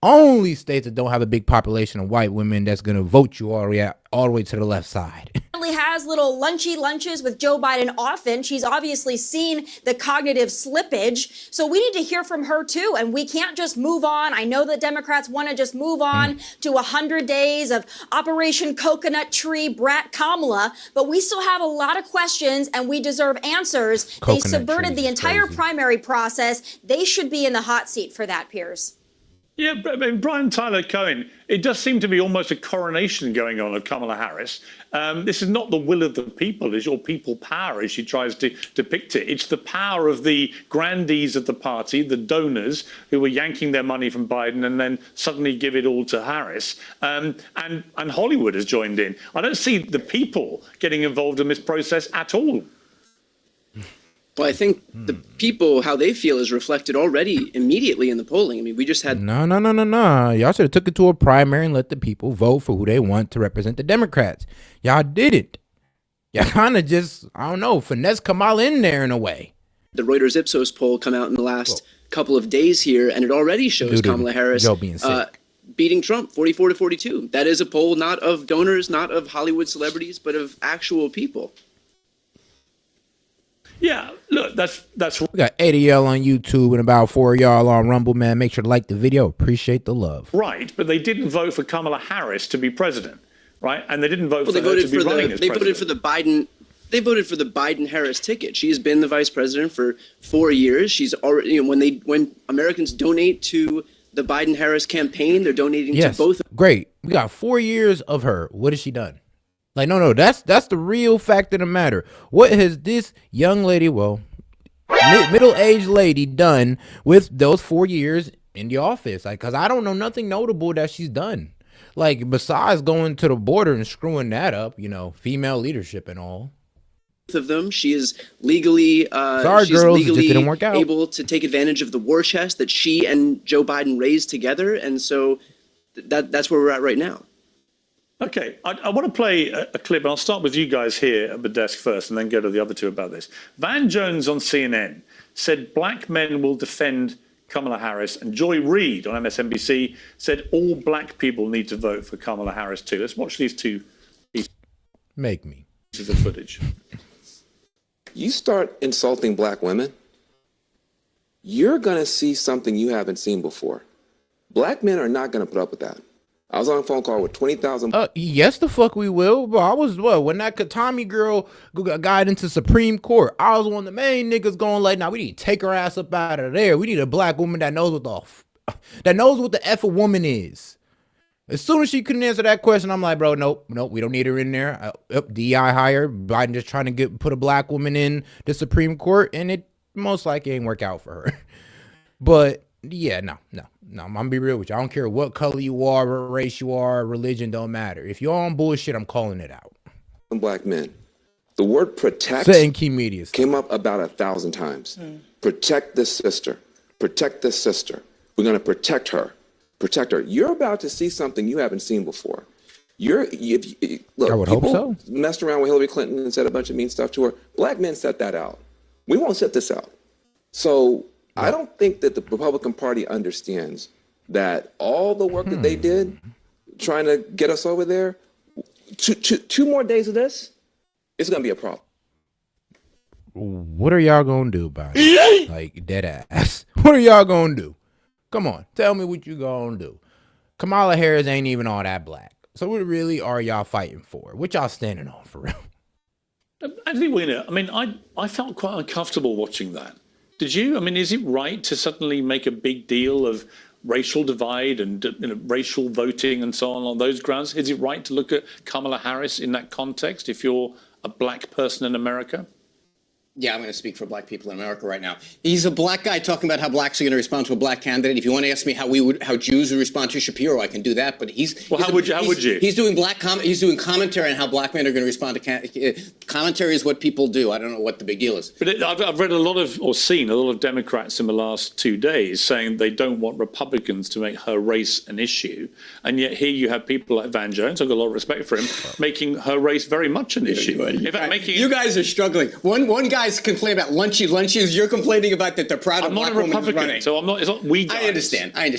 Only states that don't have a big population of white women that's gonna vote you all the way to the left side. Has little lunchy lunches with Joe Biden often. She's obviously seen the cognitive slippage. So we need to hear from her too. And we can't just move on. I know that Democrats want to just move on to 100 days of Operation Coconut Tree Brat Kamala, but we still have a lot of questions and we deserve answers. They subverted the entire primary process. They should be in the hot seat for that, Piers. Yeah, but I mean, Brian Tyler Cohen, it does seem to be almost a coronation going on of Kamala Harris. This is not the will of the people, it's your people power as she tries to depict it. It's the power of the grandees of the party, the donors who were yanking their money from Biden and then suddenly give it all to Harris. And Hollywood has joined in. I don't see the people getting involved in this process at all. Well, I think the people, how they feel is reflected already immediately in the polling. I mean, we just had... No. Y'all should have took it to a primary and let the people vote for who they want to represent the Democrats. Y'all didn't. Y'all kind of just, I don't know, finesse Kamala in there in a way. The Reuters Ipsos poll come out in the last couple of days here, and it already shows Kamala Harris beating Trump 44-42. That is a poll not of donors, not of Hollywood celebrities, but of actual people. Yeah, look, that's we got 80 y'all on YouTube and about 4 y'all on Rumble, man. Make sure to like the video. Appreciate the love. Right, but they didn't vote for Kamala Harris to be president, right? And they didn't vote for her to be running as president. They voted for the Biden. They voted for the Biden-Harris ticket. She's been the vice president for 4 years. She's already, when Americans donate to the Biden-Harris campaign, they're donating to both. Great. We got 4 years of her. What has she done? Like, no, that's the real fact of the matter. What has this young lady, middle-aged lady done with those 4 years in the office? Like, because I don't know nothing notable that she's done. Like, besides going to the border and screwing that up, you know, female leadership and all. Of them, she is legally Sorry, she's girls, legally it just didn't work out. able to take advantage of the war chest that she and Joe Biden raised together, and so that's where we're at right now. Okay, I want to play a clip, and I'll start with you guys here at the desk first and then go to the other two about this. Van Jones on CNN said black men will defend Kamala Harris, and Joy Reid on MSNBC said all black people need to vote for Kamala Harris too. Let's watch these two pieces of footage. You start insulting black women, you're going to see something you haven't seen before. Black men are not going to put up with that. I was on a phone call with 20,000. Yes, the fuck we will. But I was, when that Katami girl got into Supreme Court, I was one of the main niggas going like, nah, we need to take her ass up out of there. We need a black woman that knows what the F a woman is. As soon as she couldn't answer that question, I'm like, bro, nope, we don't need her in there. DI hire. Biden just trying to put a black woman in the Supreme Court, and it most likely ain't work out for her. But yeah, no, I'm gonna be real with you. I don't care what color you are, what race you are, religion don't matter. If you're on bullshit, I'm calling it out. Black men. The word protect came up about 1,000 times. Protect this sister. Protect this sister. We're gonna protect her. Protect her. You're about to see something you haven't seen before. Look, I would hope so. Messed around with Hillary Clinton and said a bunch of mean stuff to her. Black men set that out. We won't set this out. So I don't think that the Republican Party understands that all the work that they did trying to get us over there, two more days of this, it's going to be a problem. What are y'all going to do about it? Like, dead ass. What are y'all going to do? Come on, tell me what you going to do. Kamala Harris ain't even all that black. So what really are y'all fighting for? What y'all standing on for real? Anthony Weiner, I mean, I felt quite uncomfortable watching that. Did you? I mean, is it right to suddenly make a big deal of racial divide and racial voting and so on those grounds? Is it right to look at Kamala Harris in that context if you're a black person in America? Yeah, I'm going to speak for black people in America right now. He's a black guy talking about how blacks are going to respond to a black candidate. If you want to ask me how Jews would respond to Shapiro, I can do that. But how would you? He's doing he's doing commentary on how black men are going to respond to commentary is what people do. I don't know what the big deal is. But I've read seen a lot of Democrats in the last 2 days saying they don't want Republicans to make her race an issue, and yet here you have people like Van Jones, I've got a lot of respect for him, making her race very much an issue. In fact, you guys are struggling. One guy complain about lunches. You're complaining about that they're proud of black women running. So I'm not. It's not we guys. I understand. I'm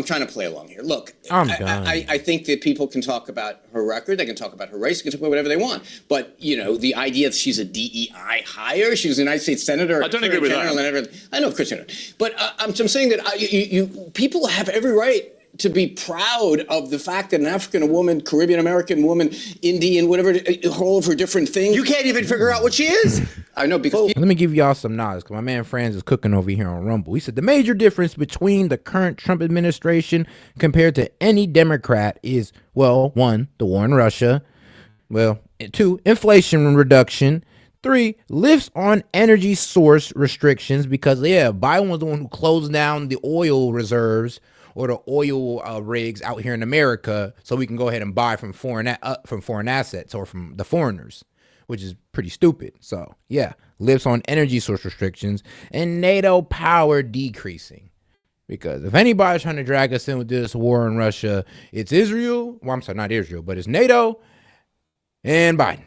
trying to play along here. Look, I think that people can talk about her record. They can talk about her race. They can talk about whatever they want. But the idea that she's a DEI hire, she was a United States senator. I don't agree with that. I know, Chris, but I'm saying that people have every right to be proud of the fact that an African woman, Caribbean American woman, Indian, whatever, all of her different things. You can't even figure out what she is. I know because. Let me give y'all some knowledge, because my man Franz is cooking over here on Rumble. He said the major difference between the current Trump administration compared to any Democrat is, well, 1, the war in Russia. Well, 2, inflation reduction. 3, lifts on energy source restrictions, because Biden was the one who closed down the oil reserves or the oil rigs out here in America, so we can go ahead and buy from foreign assets or from the foreigners, which is pretty stupid. So lifts on energy source restrictions, and NATO power decreasing. Because if anybody's trying to drag us in with this war in Russia, it's Israel. Well, I'm sorry, not Israel, but it's NATO and Biden.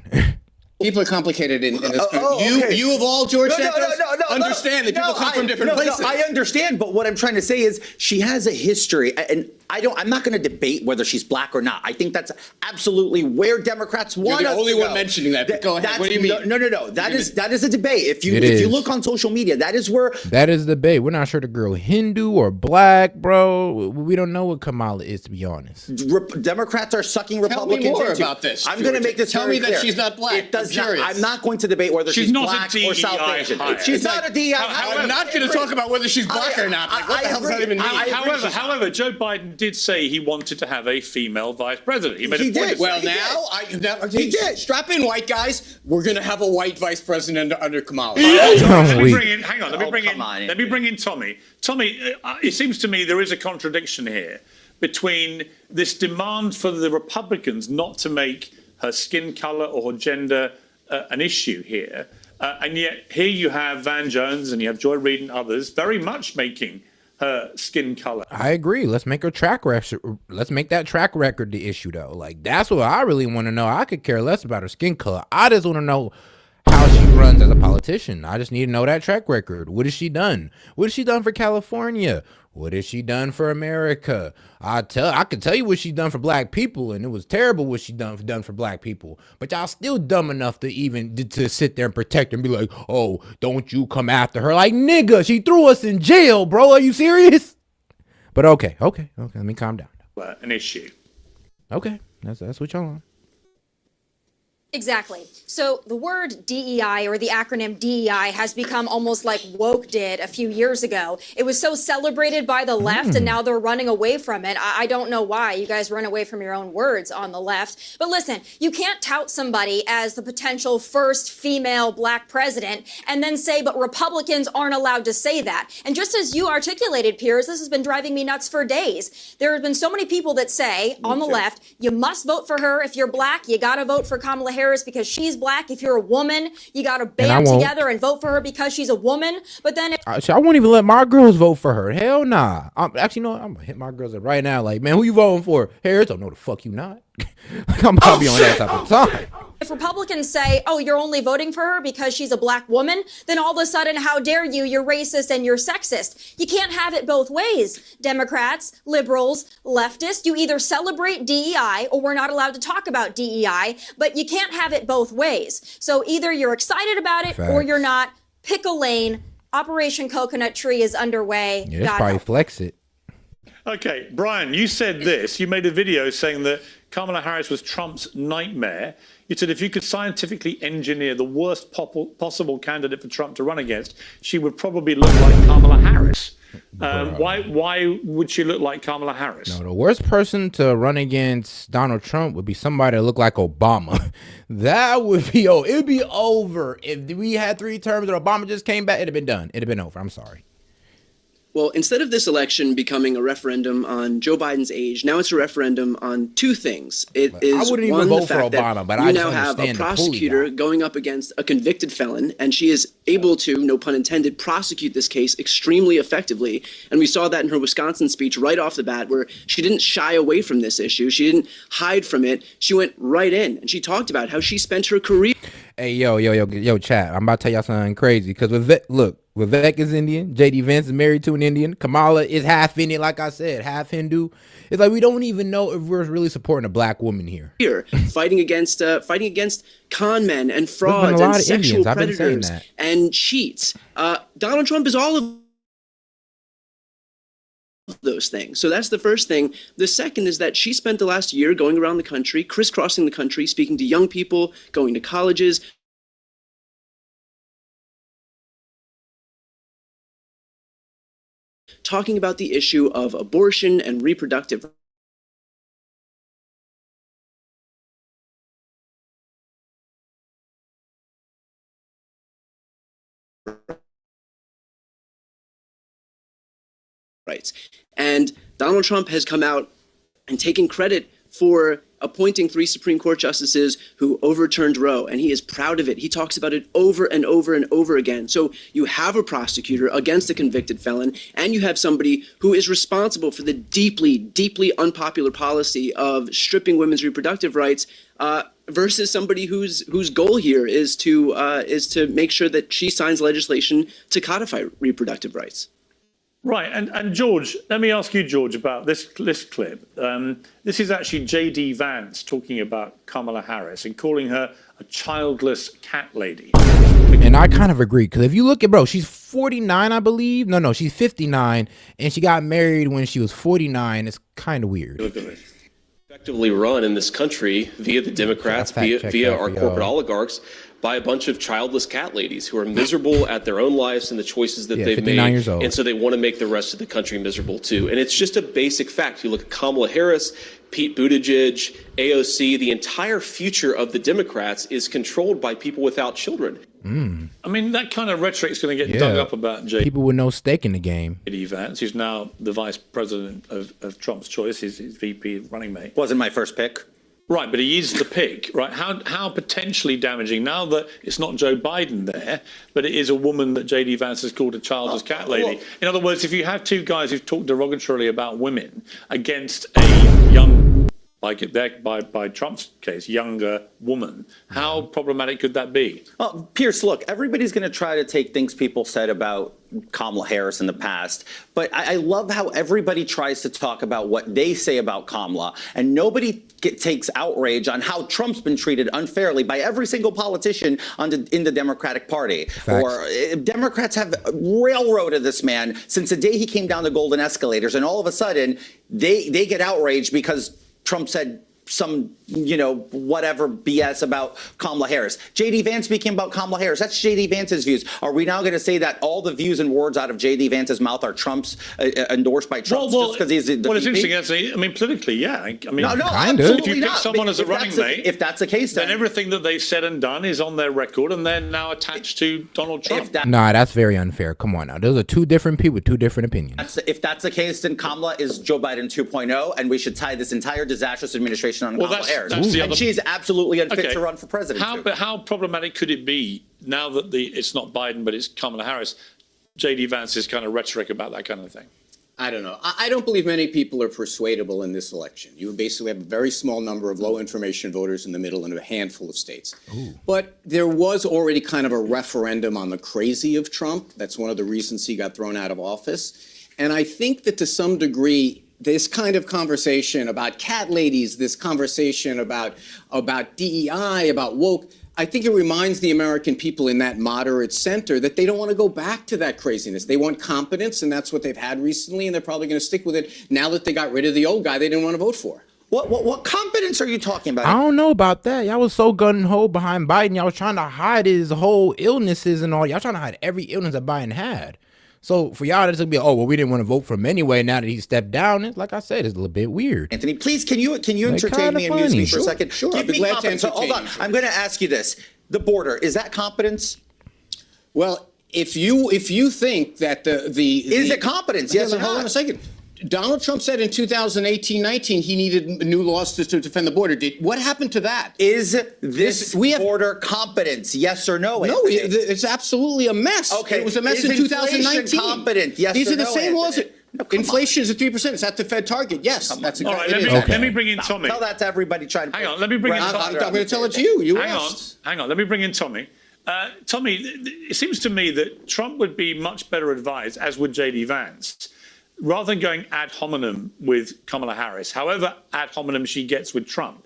People are complicated in this country. You of all, George Santos, understand that people come from different places. I understand, but what I'm trying to say is she has a history, and I'm not going to debate whether she's black or not. I think that's absolutely where Democrats want us to go. You're the only one mentioning that. But go ahead. What do you mean? No. That is a debate. If you look on social media, that is where that is the debate. We're not sure the girl Hindu or black, bro. We don't know what Kamala is, to be honest. Democrats are sucking Republicans into. Tell me more about this. I'm going to make this Tell very me that she's not black. I'm not going to debate whether she's black or South Asian. She's not a DEI. I'm not going to talk about whether she's black or not. What the hell does that even mean? However, Joe Biden did say he wanted to have a female vice president. He did. Well, he did. Strap in, white guys. We're going to have a white vice president under Kamala. Let me bring in Tommy. Tommy, it seems to me there is a contradiction here. between this demand for the Republicans not to make her skin color or her gender an issue here. And yet here you have Van Jones and you have Joy Reid and others very much making her skin color. I agree. Let's make her track record. Let's make that track record the issue, though. Like, that's what I really want to know. I could care less about her skin color. I just want to know how she runs as a politician. I just need to know that track record. What has she done? What has she done for California? What has she done for America? I could tell you what she's done for black people, and it was terrible what she done for black people. But y'all still dumb enough to even to sit there and protect her and be like, oh, don't you come after her. Like, nigga, she threw us in jail, bro. Are you serious? But okay. Let me calm down. An issue. Okay, that's what y'all on. Exactly. So the word DEI, or the acronym DEI, has become almost like woke did a few years ago. It was so celebrated by the left, and now they're running away from it. I don't know why. You guys run away from your own words on the left. But listen, you can't tout somebody as the potential first female black president and then say, but Republicans aren't allowed to say that. And just as you articulated, Piers, this has been driving me nuts for days. There have been so many people that say on the left, you must vote for her if you're black. You got to vote for Kamala Harris because she's black. If you're a woman, you got to band together and vote for her because she's a woman. But then I won't even let my girls vote for her. Hell nah. Actually, no, I'm gonna hit my girls up right now. Like, man, who you voting for? Harris? Don't know the fuck you not. Like, I'm probably on that type of time. if Republicans say, oh, you're only voting for her because she's a black woman, then all of a sudden, how dare you? You're racist and you're sexist. You can't have it both ways. Democrats, liberals, leftists, you either celebrate DEI or we're not allowed to talk about DEI, but you can't have it both ways. So either you're excited about it or you're not. Pick a lane. Operation Coconut Tree is underway. Yeah, that's probably flex it. Okay, Brian, you said this. You made a video saying that Kamala Harris was Trump's nightmare. You said if you could scientifically engineer the worst possible candidate for Trump to run against, she would probably look like Kamala Harris. Why would she look like Kamala Harris? No, the worst person to run against Donald Trump would be somebody that looked like Obama. That would be, it'd be over. If we had 3 terms and Obama just came back, it'd have been done. It'd have been over. I'm sorry. Well, instead of this election becoming a referendum on Joe Biden's age, now it's a referendum on 2 things. It is I wouldn't even vote for Obama, but I now have a prosecutor going up against a convicted felon, and she is able to, no pun intended, prosecute this case extremely effectively. And we saw that in her Wisconsin speech right off the bat, where she didn't shy away from this issue. She didn't hide from it. She went right in, and she talked about how she spent her career. Hey, yo, chat. I'm about to tell y'all something crazy. Because Vivek is Indian. J.D. Vance is married to an Indian. Kamala is half Indian, like I said, half Hindu. It's like we don't even know if we're really supporting a black woman here. Fighting against con men and frauds and sexual predators and cheats. Donald Trump is all of those things. So that's the first thing. The second is that she spent the last year going around the country, crisscrossing the country, speaking to young people, going to colleges, talking about the issue of abortion and reproductive rights. And Donald Trump has come out and taken credit for appointing 3 Supreme Court justices who overturned Roe, and he is proud of it. He talks about it over and over and over again. So you have a prosecutor against a convicted felon, and you have somebody who is responsible for the deeply, deeply unpopular policy of stripping women's reproductive rights, versus somebody whose goal here is to make sure that she signs legislation to codify reproductive rights. Right, and George, let me ask you, George, about this clip. This is actually J.D. Vance talking about Kamala Harris and calling her a childless cat lady. And I kind of agree, because if you look at, she's 49, I believe. No, she's 59, and she got married when she was 49. It's kind of weird. Look at it. Effectively run in this country via the Democrats, via our corporate oligarchs. by a bunch of childless cat ladies who are miserable at their own lives and the choices that they've 59 made. years old. And so they want to make the rest of the country miserable too. And it's just a basic fact. You look at Kamala Harris, Pete Buttigieg, AOC, the entire future of the Democrats is controlled by people without children. I mean, that kind of rhetoric is going to get dug up about people with no stake in the game. J.D. Vance, who's now the vice president of Trump's choice, his VP running mate. Wasn't my first pick. Right, but he is the pick, right? How potentially damaging, now that it's not Joe Biden there, but it is a woman that J.D. Vance has called a childless cat lady. In other words, if you have two guys who've talked derogatorily about women against a young, like by Trump's case, younger woman, how problematic could that be? Well, Pierce, look, everybody's going to try to take things people said about Kamala Harris in the past, but I love how everybody tries to talk about what they say about Kamala, and nobody takes outrage on how Trump's been treated unfairly by every single politician in the Democratic Party. Facts. Or Democrats have railroaded this man since the day he came down the golden escalators, and all of a sudden they get outraged because Trump said some, whatever BS about Kamala Harris. J.D. Vance speaking about Kamala Harris. That's J.D. Vance's views. Are we now going to say that all the views and words out of J.D. Vance's mouth are Trump's, endorsed by Trump just because he's the Well, it's VP? interesting, actually. I mean, politically, yeah. I mean, No, if you pick not. someone as a running mate, if that's the case, then everything that they've said and done is on their record, and they're now attached to Donald Trump. Nah, that's very unfair. Come on now. Those are two different people with two different opinions. If that's the case, then Kamala is Joe Biden 2.0, and we should tie this entire disastrous administration on Kamala Harris. And she's absolutely unfit to run for president. But how problematic could it be now that it's not Biden, but it's Kamala Harris? J.D. Vance's kind of rhetoric about that kind of thing. I don't know. I don't believe many people are persuadable in this election. You basically have a very small number of low information voters in the middle and a handful of states. But there was already kind of a referendum on the crazy of Trump. That's one of the reasons he got thrown out of office. And I think that to some degree, this kind of conversation about cat ladies, this conversation about DEI, about woke, I think it reminds the American people in that moderate center that they don't want to go back to that craziness. They want competence, and that's what they've had recently, and they're probably going to stick with it now that they got rid of the old guy they didn't want to vote for. What competence are you talking about? I don't know about that. Y'all was so gun-ho behind Biden. Y'all was trying to hide his whole illnesses and all. Y'all trying to hide every illness that Biden had. So for y'all to be, we didn't want to vote for him anyway. Now that he stepped down, it's like I said, it's a little bit weird. Anthony, please, can you entertain me and amuse me for a second? Sure, Give I'd be me glad to competence. So, hold on, I'm going to ask you this: the border, is that competence? Well, if you think that is it competence? Yes or not? Hold on a second. Donald Trump said in 2018-19 he needed new laws to defend the border. What happened to that? Is this border competence? Yes or no? No, Anthony? it's absolutely a mess. Okay, it was a mess is in 2019. inflation competent? Yes These or are the no, same laws. Anthony? Inflation is at 3%. It's at the Fed target. Yes, that's All right, exactly. let me bring in Tommy. Tell that to everybody. Trying to hang on. Let me bring in Tommy. I'm going to tell it to you. Hang on. Let me bring in Tommy. Tommy, it seems to me that Trump would be much better advised, as would J.D. Vance, rather than going ad hominem with Kamala Harris, however ad hominem she gets with Trump.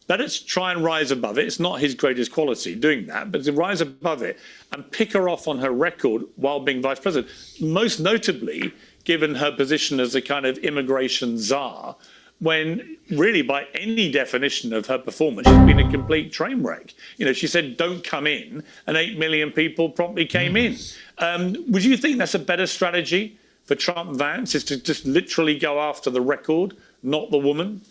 Better to try and rise above it. It's not his greatest quality doing that, but to rise above it and pick her off on her record while being vice president, most notably given her position as a kind of immigration czar, when really by any definition of her performance, she's been a complete train wreck. She said, don't come in, and 8 million people promptly came in. Would you think that's a better strategy for Trump Vance, is to just literally go after the record, not the woman?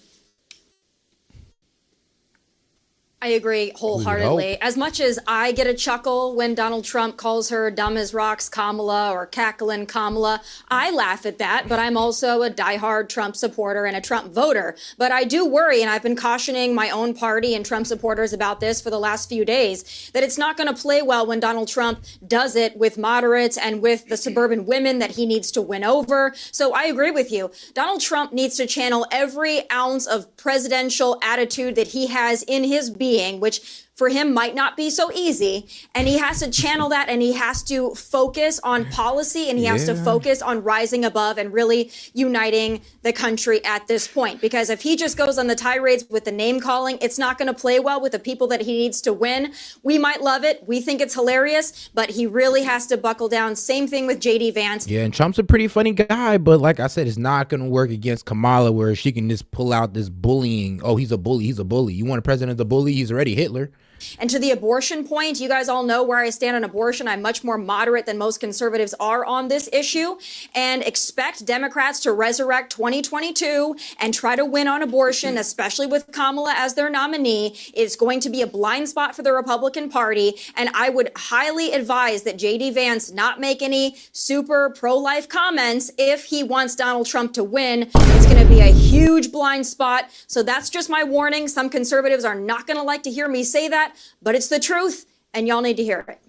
I agree wholeheartedly. As much as I get a chuckle when Donald Trump calls her dumb as rocks Kamala or cackling Kamala, I laugh at that, but I'm also a diehard Trump supporter and a Trump voter. But I do worry, and I've been cautioning my own party and Trump supporters about this for the last few days, that it's not going to play well when Donald Trump does it with moderates and with the suburban women that he needs to win over. So I agree with you. Donald Trump needs to channel every ounce of presidential attitude that he has in his being, which for him might not be so easy. And he has to channel that, and he has to focus on policy, and he has to focus on rising above and really uniting the country at this point. Because if he just goes on the tirades with the name calling, it's not going to play well with the people that he needs to win. We might love it. We think it's hilarious, but he really has to buckle down. Same thing with J.D. Vance. Yeah, and Trump's a pretty funny guy, but like I said, it's not going to work against Kamala, where she can just pull out this bullying. Oh, he's a bully. He's a bully. You want a president that's a bully? He's already Hitler. And to the abortion point, you guys all know where I stand on abortion. I'm much more moderate than most conservatives are on this issue, and expect Democrats to resurrect 2022 and try to win on abortion, especially with Kamala as their nominee. It's going to be a blind spot for the Republican Party, and I would highly advise that J.D. Vance not make any super pro-life comments if he wants Donald Trump to win. It's going to be a huge blind spot. So that's just my warning. Some conservatives are not going to like to hear me say that, but it's the truth, and y'all need to hear it.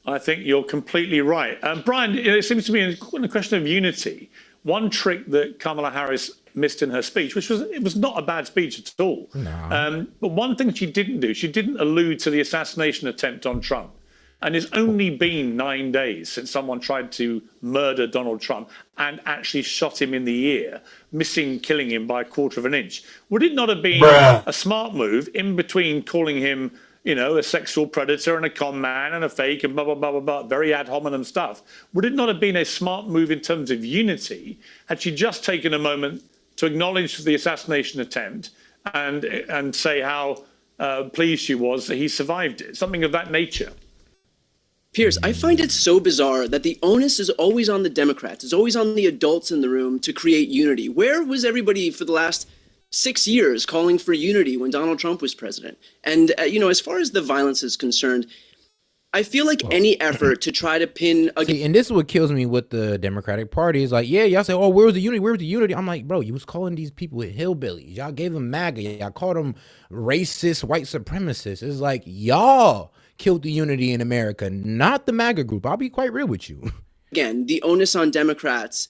I think you're completely right. Brian, it seems to me in a question of unity, one trick that Kamala Harris missed in her speech, it was not a bad speech at all. No. But one thing she didn't do, she didn't allude to the assassination attempt on Trump. And it's only been 9 days since someone tried to murder Donald Trump and actually shot him in the ear, killing him by a quarter of an inch. Would it not have been a smart move in between calling him, a sexual predator and a con man and a fake and blah, blah, blah, blah, blah, very ad hominem stuff? Would it not have been a smart move in terms of unity had she just taken a moment to acknowledge the assassination attempt and say how pleased she was that he survived it? Something of that nature. Piers, I find it so bizarre that the onus is always on the Democrats, it's always on the adults in the room to create unity. Where was everybody for the last 6 years calling for unity when Donald Trump was president? And, as far as the violence is concerned, I feel like any effort to try to pin... See, and this is what kills me with the Democratic Party. Is like, yeah, y'all say, oh, where's the unity? Where's the unity? I'm like, bro, you was calling these people hillbillies. Y'all gave them MAGA. Y'all called them racist, white supremacists. It's like, y'all killed the unity in America, not the MAGA group. I'll be quite real with you. Again, the onus on Democrats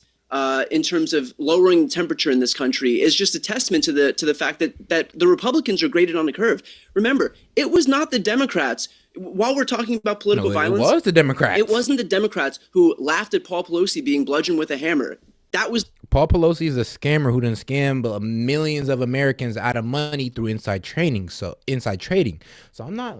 in terms of lowering the temperature in this country is just a testament to the fact that the Republicans are graded on the curve. Remember, it was not the Democrats. While we're talking about political violence, it was the Democrats. It wasn't the Democrats who laughed at Paul Pelosi being bludgeoned with a hammer. That was Paul Pelosi is a scammer who didn't scam millions of Americans out of money through inside trading. So I'm not,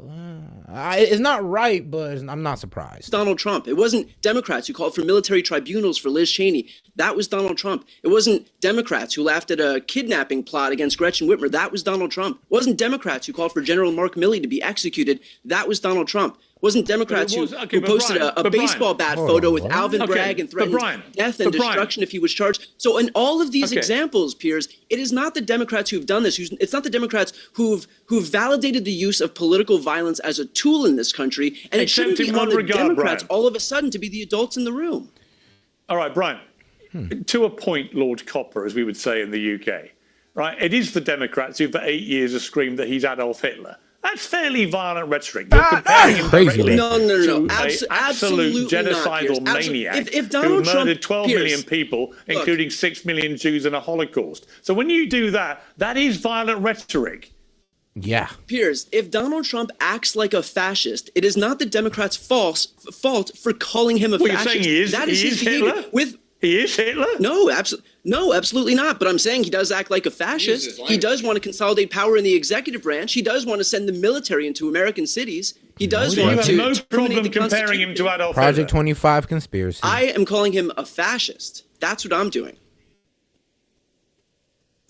it's not right, but I'm not surprised. Donald Trump. It wasn't Democrats who called for military tribunals for Liz Cheney. That was Donald Trump. It wasn't Democrats who laughed at a kidnapping plot against Gretchen Whitmer. That was Donald Trump. It wasn't Democrats who called for General Mark Milley to be executed. That was Donald Trump. It wasn't Democrats who posted a baseball bat photo with Alvin Bragg and threatened death and destruction if he was charged. So in all of these examples, Piers, it is not the Democrats who've done this. It's not the Democrats who've validated the use of political violence as a tool in this country. And it shouldn't be on the Democrats all of a sudden to be the adults in the room. All right, Brian, to a point, Lord Copper, as we would say in the UK, right? It is the Democrats who for 8 years have screamed that he's Adolf Hitler. That's fairly violent rhetoric. You're comparing him directly no. to an absolute genocidal maniac who murdered 12 million people, including 6 million Jews in a Holocaust. So when you do that, that is violent rhetoric. Yeah. Piers, if Donald Trump acts like a fascist, it is not the Democrats' fault for calling him a fascist. You're saying he is, that is his Hitler? He is Hitler? No, absolutely not. But I'm saying he does act like a fascist. He does want to consolidate power in the executive branch. He does want to send the military into American cities. He does want to. You have no problem comparing him to Adolf Hitler. Project 25 conspiracy. I am calling him a fascist. That's what I'm doing.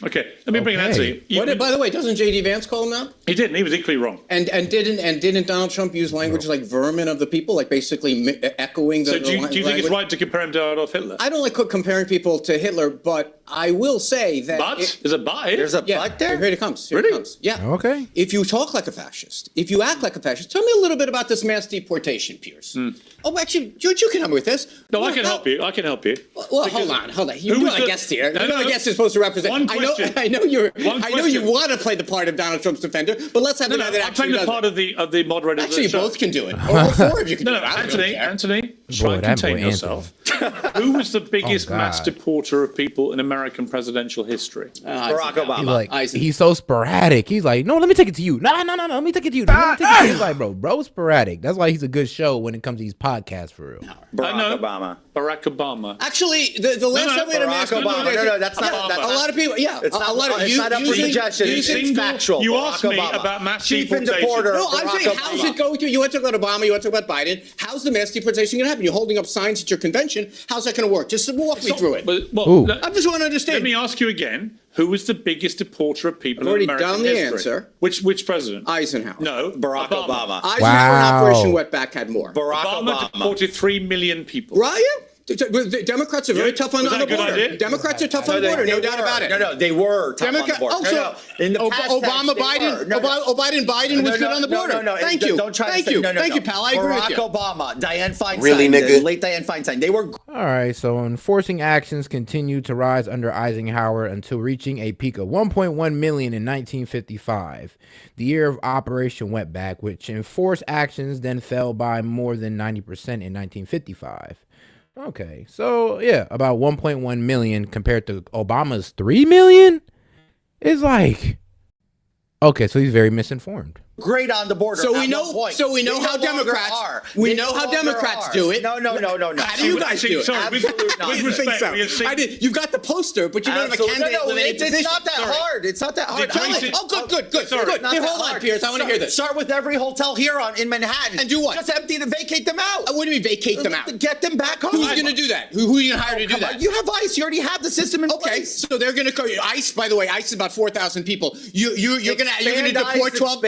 Okay, let me bring that to you. By the way, doesn't J.D. Vance call him that? He didn't. He was equally wrong. And didn't Donald Trump use language like vermin of the people, like basically echoing the? So do you think it's right to compare him to Adolf Hitler? I don't like comparing people to Hitler, but I will say that. There's a but. There's a but there. Here it comes. Really? It comes. Yeah. Okay. If you talk like a fascist, if you act like a fascist, tell me a little bit about this mass deportation, Piers. Oh, actually, George, you can help me with this. No, I can help you. I can help you. Well, hold on. You're doing a guest here. You're doing a guest is supposed to represent. I know you want to play the part of Donald Trump's defender, but let's have a guy that actually does. I'm playing the part of the moderator. Actually, you both can do it. Or all four of you can do it. Anthony, try and contain yourself. Who was the biggest mass deporter of people in American presidential history? Barack Obama. He's so sporadic. He's like, no, let me take it to you. No, let me take it to you. He's like, bro's sporadic. That's why he's a good show when it comes to these podcasts, for real. Barack Obama. Barack Obama. Actually, the last time we had a mass deportation. No, that's not. A lot of people. Yeah, it's a lot of it's not up for suggestion. It's factual. You asked me about mass Chief deportation. and deporter. No, I'm saying, how's it going to? You want to talk about Obama, you want to talk about Biden. How's the mass deportation going to happen? You're holding up signs at your convention. How's that going to work? Just walk me through it. I just want to understand. Let me ask you again. Who was the biggest deporter of people I've in already American done the history? answer. Which president? Eisenhower. No, Barack Obama. Eisenhower and Operation Wetback had more. Barack Obama deported 3 million people. Ryan? The Democrats are very tough on the border. Democrats are tough on the border, no doubt about it. No, they were tough on the border. Also, In the past Obama, Biden was good on the border. Thank you. Don't try Thank to say, you. no, Thank you, pal. I agree with you. Barack Obama, Dianne Feinstein, Really, nigga? late Dianne Feinstein. They were. All right, so enforcing actions continued to rise under Eisenhower until reaching a peak of 1.1 million in 1955, the year of Operation Wetback, which enforced actions then fell by more than 90% in 1955. Okay, so yeah, about 1.1 million compared to Obama's 3 million? It's like, okay, so he's very misinformed. Great on the border. So we know how Democrats. We know how Democrats do it. No. How do you guys do it? Sorry, with respect, I did. You've got the poster, but you don't have a candidate with any position. It's not that hard. It's not that hard. Oh, good. Hey, hold on, Piers. I want to hear this. Start with every hotel here in Manhattan. And do what? Just empty them, vacate them out. What do you mean vacate them out? Get them back home. Who's going to do that? Who are you going to hire to do that? You have ICE. You already have the system in place. Okay, so they're going to go. ICE, by the way, ICE is about 4,000 people. You're going to deport 12.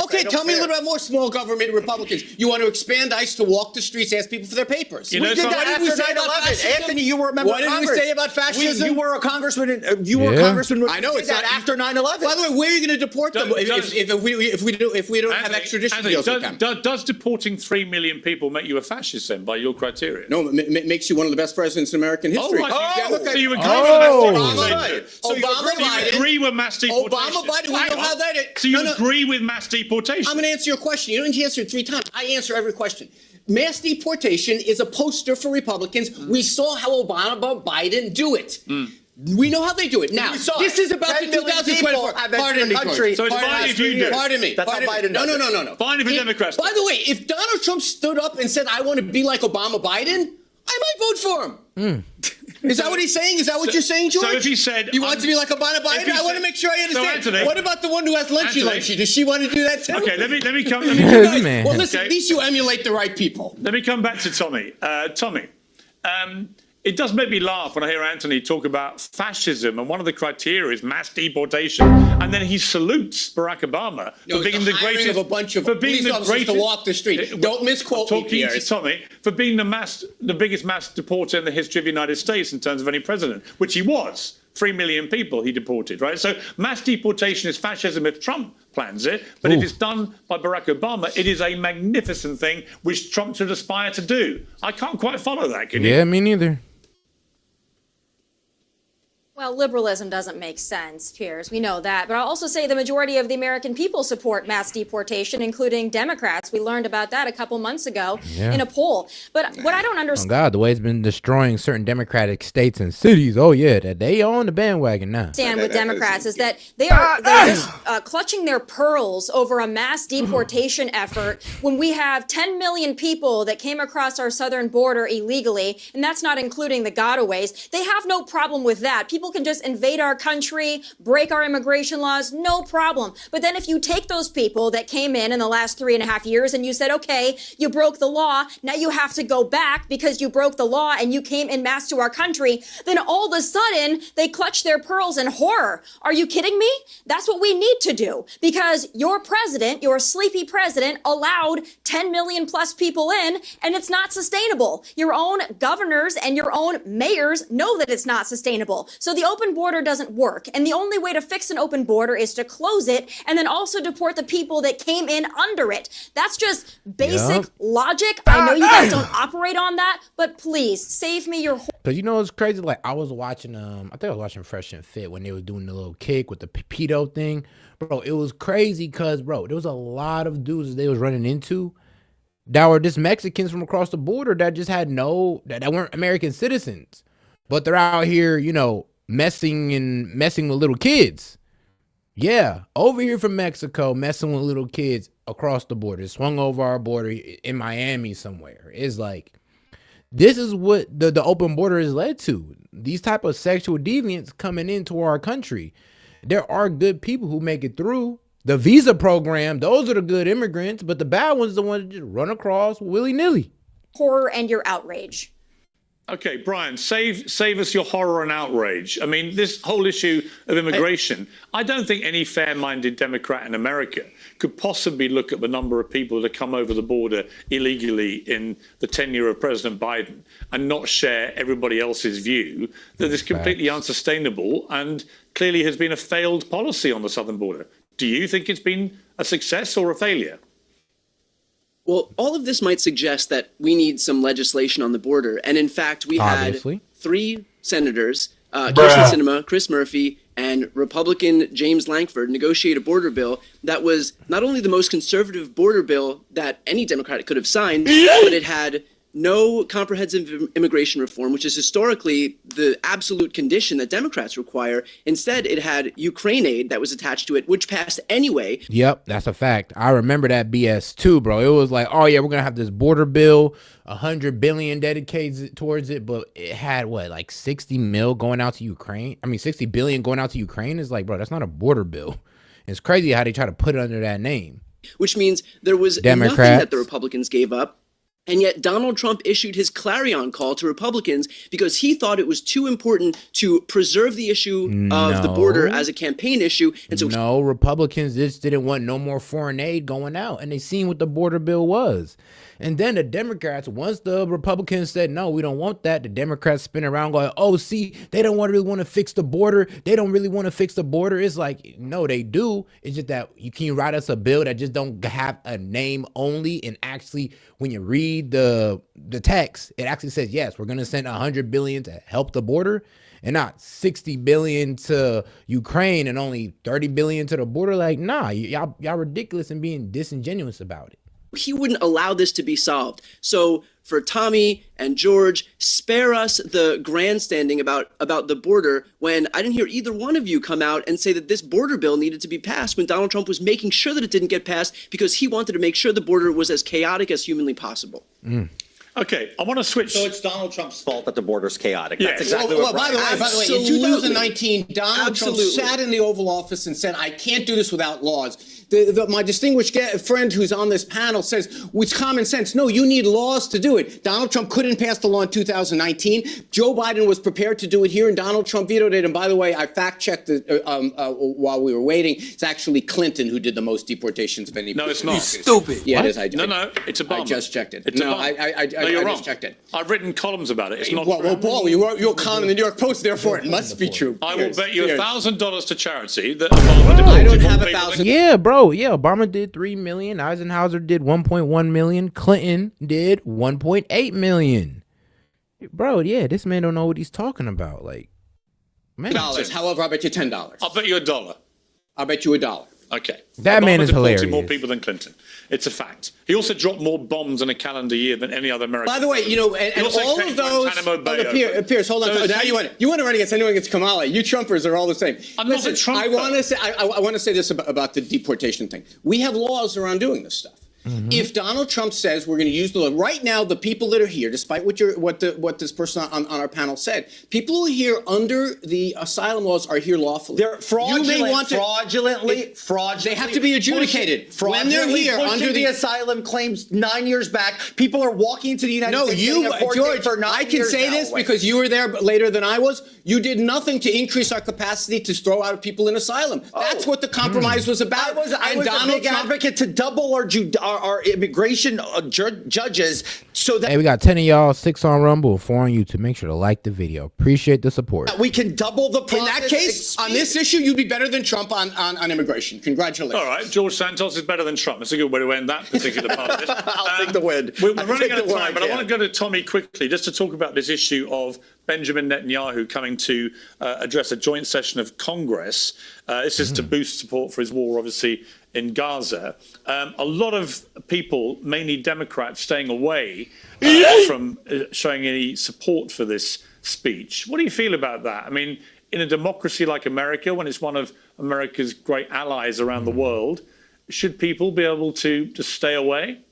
Okay, tell me a little bit more small government Republicans. You want to expand ICE to walk the streets, ask people for their papers. We did that after 9/11. Anthony, you were a member of Congress. What did we say about fascism? You were a congressman. You were a congressman. I know it's that after 9/11. By the way, where are you going to deport them if we don't have extradition deals with them? Does deporting 3 million people make you a fascist then, by your criteria? No, it makes you one of the best presidents in American history. So you agree agree with mass deportation? Obama, Biden, we know how that is. So you agree with mass deportation? I'm going to answer your question. You don't need to answer it 3 times. I answer every question. Mass deportation is a poster for Republicans. We saw how Obama, Biden do it. We know how they do it. Now, this is about the 2024. Pardon me. So it's fine if you do. Pardon me. That's how Biden does it. No. Fine if the Democrats. By the way, if Donald Trump stood up and said, I want to be like Obama, Biden, I might vote for him. Is that what he's saying? Is that what you're saying, George? So if he said... You want to be like Obama, Biden? I want to make sure I understand. So Anthony, what about the one who has lunchy? Does she want to do that too? Okay, let me come... Well, listen, at least you emulate the right people. Let me come back to Tommy. Tommy, it does make me laugh when I hear Anthony talk about fascism, and one of the criteria is mass deportation, and then he salutes Barack Obama for being the greatest of a bunch of police officers to walk the street. Don't misquote me, Talking to Tommy, for being the biggest mass deporter in the history of the United States in terms of any president, which he was. 3 million people he deported, right? So mass deportation is fascism if Trump plans it, but if it's done by Barack Obama, it is a magnificent thing which Trump should aspire to do. I can't quite follow that, can you? Yeah, me neither. Well, liberalism doesn't make sense, Piers. We know that. But I'll also say the majority of the American people support mass deportation, including Democrats. We learned about that a couple months ago in a poll. But what I don't understand... Oh, God, the way it's been destroying certain Democratic states and cities. Oh, yeah, that they on the bandwagon now. With Democrats is that they're just clutching their pearls over a mass deportation effort when we have 10 million people that came across our southern border illegally, and that's not including the gotaways. They have no problem with that. People can just invade our country, break our immigration laws, no problem. But then if you take those people that came in the last 3.5 years and you said, okay, you broke the law, now you have to go back because you broke the law and you came in mass to our country, then all of a sudden they clutch their pearls in horror. Are you kidding me? That's what we need to do because your president, your sleepy president, allowed 10 million plus people in, and it's not sustainable. Your own governors and your own mayors know that it's not sustainable. So the open border doesn't work. And the only way to fix an open border is to close it and then also deport the people that came in under it. That's just basic logic. I know you guys don't operate on that, but please save me your... Because you know it's crazy? Like I was watching, I think I was watching Fresh and Fit when they were doing the little kick with the pedo thing. Bro, it was crazy because, bro, there was a lot of dudes they was running into that were just Mexicans from across the border that just had that weren't American citizens. But they're out here, you know, messing with little kids. Yeah, over here from Mexico, messing with little kids across the border. Swung over our border in Miami somewhere. It's like, this is what the open border has led to. These type of sexual deviants coming into our country. There are good people who make it through. The visa program, those are the good immigrants, but the bad ones are the ones that just run across willy-nilly. Horror and your outrage. Okay, Brian, save us your horror and outrage. I mean, this whole issue of immigration, I don't think any fair-minded Democrat in America could possibly look at the number of people that come over the border illegally in the tenure of President Biden and not share everybody else's view that is completely unsustainable and clearly has been a failed policy on the southern border. Do you think it's been a success or a failure? Well, all of this might suggest that we need some legislation on the border. And in fact, we had 3 senators, Kirsten Sinema, Chris Murphy, and Republican James Lankford negotiate a border bill that was not only the most conservative border bill that any Democrat could have signed, but it had no comprehensive immigration reform, which is historically the absolute condition that Democrats require. Instead, it had Ukraine aid that was attached to it, which passed anyway. Yep, that's a fact. I remember that BS too, bro. It was like, oh yeah, we're gonna have this border bill, $100 billion dedicated towards it, but it had what, like 60 mil going out to Ukraine? I mean, 60 billion going out to Ukraine is like, bro, that's not a border bill. It's crazy how they try to put it under that name. Which means there was nothing that the Republicans gave up. And yet Donald Trump issued his clarion call to Republicans because he thought it was too important to preserve the issue of the border as a campaign issue. And so Republicans just didn't want no more foreign aid going out, and they seen what the border bill was. And then the Democrats, once the Republicans said, no, we don't want that, the Democrats spin around going, oh, see, they don't really want to fix the border. They don't really want to fix the border. It's like, no, they do. It's just that can you write us a bill that just don't have a name only, and actually when you read the text, it actually says, yes, we're going to send $100 billion to help the border, and not $60 billion to Ukraine and only $30 billion to the border. Like, nah, y'all ridiculous and being disingenuous about it. He wouldn't allow this to be solved. So for Tommy and George, spare us the grandstanding about the border when I didn't hear either one of you come out and say that this border bill needed to be passed when Donald Trump was making sure that it didn't get passed because he wanted to make sure the border was as chaotic as humanly possible. Okay, I want to switch. So it's Donald Trump's fault that the border's chaotic. Yes. That's exactly what. By the way, in 2019, Donald Trump sat in the Oval Office and said, I can't do this without laws. My distinguished friend who's on this panel says, it's common sense. No, you need laws to do it. Donald Trump couldn't pass the law in 2019. Joe Biden was prepared to do it here, and Donald Trump vetoed it. And by the way, I fact-checked it while we were waiting. It's actually Clinton who did the most deportations of any. No, it's not. You stupid. Yeah, what? It is. No, it's Obama. I just checked it. It's no, you're I wrong. just checked it. I've written columns about it. It's not well, true. Paul, you wrote your column in the New York Post, therefore it must be true. I will bet you $1,000 to charity that Obama did. I don't have 1,000. Yeah, bro. Yeah, Obama did 3 million. Eisenhower did 1.1 million. Clinton did 1.8 million. Bro, yeah, this man don't know what he's talking about. Like, man. However, I'll bet you $10. I'll bet you $1. I'll bet you $1. Okay. That Obama man is deported hilarious. more people than Clinton. It's a fact. He also dropped more bombs in a calendar year than any other American. By the way, you know, and all of those. Pierce, hold on. Now you want to run against anyone against Kamala. You Trumpers are all the same. I'm not a Trumper. I want to say this about the deportation thing. We have laws around doing this stuff. If Donald Trump says we're going to use the law right now, the people that are here, despite what this person on our panel said, people who are here under the asylum laws are here lawfully. They're fraudulently. They have to be adjudicated when they're here under the asylum claims 9 years back. People are walking into the United States. George, I can say this because you were there later than I was. You did nothing to increase our capacity to throw out people in asylum. That's what the compromise was about. I was a big advocate to double our immigration judges so that we got 10 of y'all, 6 on Rumble, 4 on YouTube. Make sure to like the video. Appreciate the support. We can double the process. In that case, on this issue, you'd be better than Trump on immigration. Congratulations. All right, George Santos is better than Trump. That's a good way to end that particular part of this. I'll take the win. We're running out of time, but I want to go to Tommy quickly just to talk about this issue of Benjamin Netanyahu coming to address a joint session of Congress. This is to boost support for his war, obviously, in Gaza. A lot of people, mainly Democrats, staying away from showing any support for this speech. What do you feel about that? I mean, in a democracy like America, when it's one of America's great allies around the world, should people be able to stay away?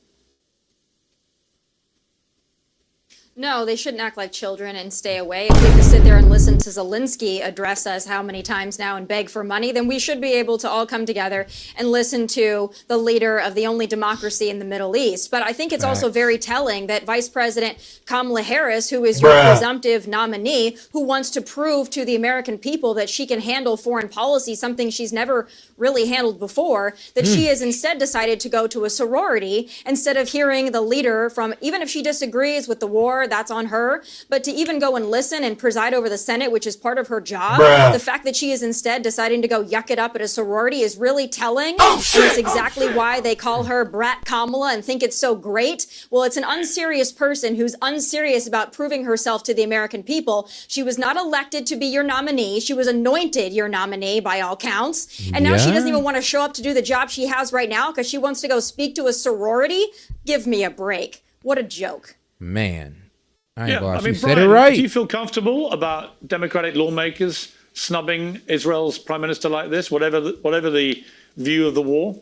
No, they shouldn't act like children and stay away. If we have to sit there and listen to Zelensky address us how many times now and beg for money, then we should be able to all come together and listen to the leader of the only democracy in the Middle East. But I think it's also very telling that Vice President Kamala Harris, who is your presumptive nominee, who wants to prove to the American people that she can handle foreign policy, something she's never really handled before, that she has instead decided to go to a sorority instead of hearing the leader from, even if she disagrees with the war, that's on her, but to even go and listen and preside over the Senate, which is part of her job, the fact that she is instead deciding to go yuck it up at a sorority is really telling. And it's exactly why they call her Brat Kamala and think it's so great. Well, it's an unserious person who's unserious about proving herself to the American people. She was not elected to be your nominee. She was anointed your nominee by all counts. And now she doesn't even want to show up to do the job she has right now because she wants to go speak to a sorority. Give me a break. What a joke. Man. I mean, said Brian, it right. do you feel comfortable about Democratic lawmakers snubbing Israel's prime minister like this, whatever the view of the war?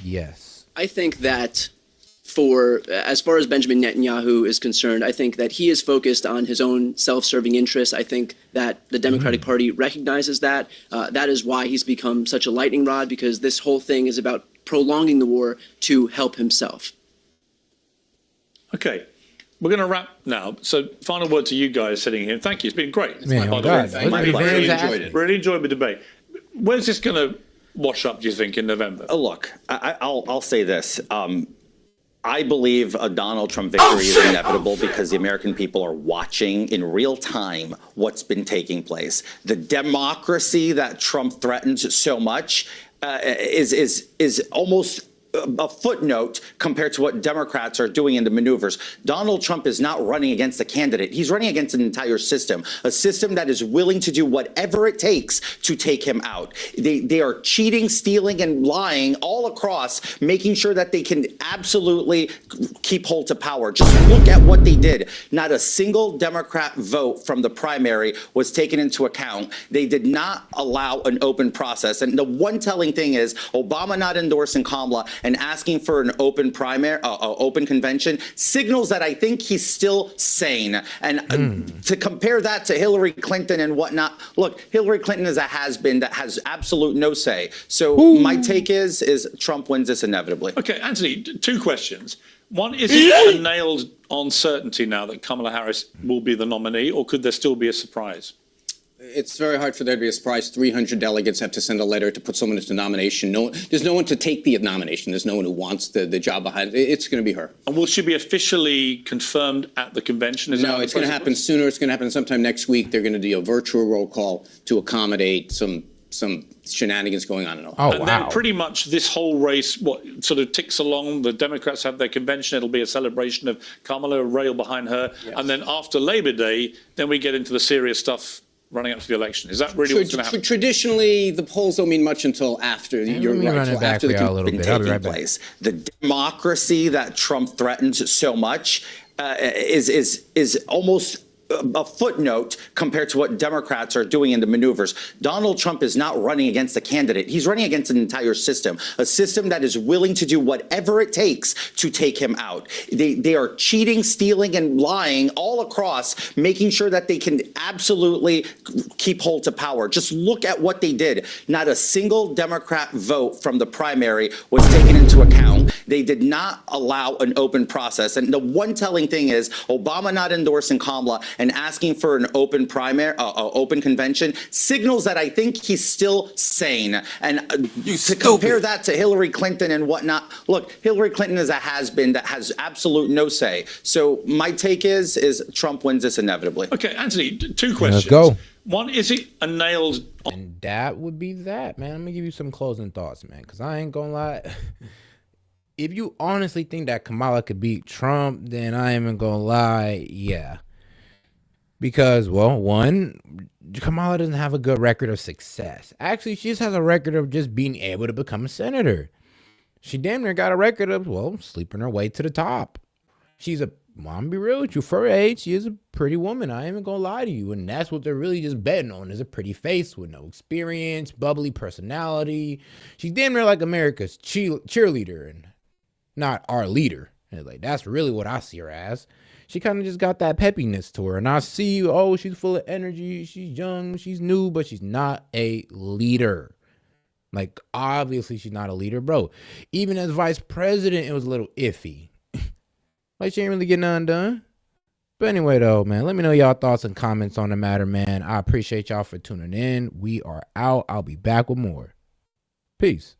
Yes. I think that as far as Benjamin Netanyahu is concerned, I think that he is focused on his own self-serving interests. I think that the Democratic Party recognizes that. That is why he's become such a lightning rod, because this whole thing is about prolonging the war to help himself. Okay. We're going to wrap now. So final word to you guys sitting here. Thank you. It's been great. Really enjoyed the debate. Where's this going to wash up, do you think, in November? Look, I'll say this. I believe a Donald Trump victory is inevitable because the American people are watching in real time what's been taking place. The democracy that Trump threatens so much is almost a footnote compared to what Democrats are doing in the maneuvers. Donald Trump is not running against a candidate. He's running against an entire system, a system that is willing to do whatever it takes to take him out. They are cheating, stealing, and lying all across, making sure that they can absolutely keep hold to power. Just look at what they did. Not a single Democrat vote from the primary was taken into account. They did not allow an open process. And the one telling thing is Obama not endorsing Kamala and asking for an open primary, open convention signals that I think he's still sane. And to compare that to Hillary Clinton and whatnot, look, Hillary Clinton is a has-been that has absolute no say. So my take is Trump wins this inevitably. Okay, Anthony, two questions. One, is it a nailed-on certainty now that Kamala Harris will be the nominee, or could there still be a surprise? It's very hard for there to be a surprise. 300 delegates have to send a letter to put someone into nomination. There's no one to take the nomination. There's no one who wants the job behind it. It's going to be her. And will she be officially confirmed at the convention? No, it's going to happen sooner. It's going to happen sometime next week. They're going to do a virtual roll call to accommodate some shenanigans going on in Ohio. And then pretty much this whole race, sort of ticks along. The Democrats have their convention. It'll be a celebration of Kamala, a rail behind her. Yes. And then after Labor Day, then we get into the serious stuff running up to the election. Is that really what's going to happen? Traditionally, the polls don't mean much until after you're right. Until after the place. The democracy that Trump threatens so much is almost a footnote compared to what Democrats are doing in the maneuvers. Donald Trump is not running against a candidate. He's running against an entire system, a system that is willing to do whatever it takes to take him out. They are cheating, stealing, and lying all across, making sure that they can absolutely keep hold to power. Just look at what they did. Not a single Democrat vote from the primary was taken into account. They did not allow an open process. And the one telling thing is Obama not endorsing Kamala and asking for an open primary, open convention signals that I think he's still sane. And to compare that to Hillary Clinton and whatnot, look, Hillary Clinton is a has-been that has absolute no say. So my take is Trump wins this inevitably. Okay, Anthony, two questions. Let's go. One, is it a nailed? And that would be that, man. Let me give you some closing thoughts, man, because I ain't gonna lie. If you honestly think that Kamala could beat Trump, then I ain't even gonna lie, yeah. Because, well, one, Kamala doesn't have a good record of success. Actually, she just has a record of just being able to become a senator. She damn near got a record of, well, sleeping her way to the top. She's I'm gonna be real with you, for her age, she is a pretty woman. I ain't even gonna lie to you. And that's what they're really just betting on, is a pretty face with no experience, bubbly personality. She's damn near like America's cheerleader and not our leader. And like, that's really what I see her as. She kind of just got that peppiness to her. And I see, oh, she's full of energy. She's young. She's new, but she's not a leader. Like, obviously, she's not a leader, bro. Even as vice president, it was a little iffy. Like, she ain't really getting nothing done. But anyway, though, man, let me know y'all thoughts and comments on the matter, man. I appreciate y'all for tuning in. We are out. I'll be back with more. Peace.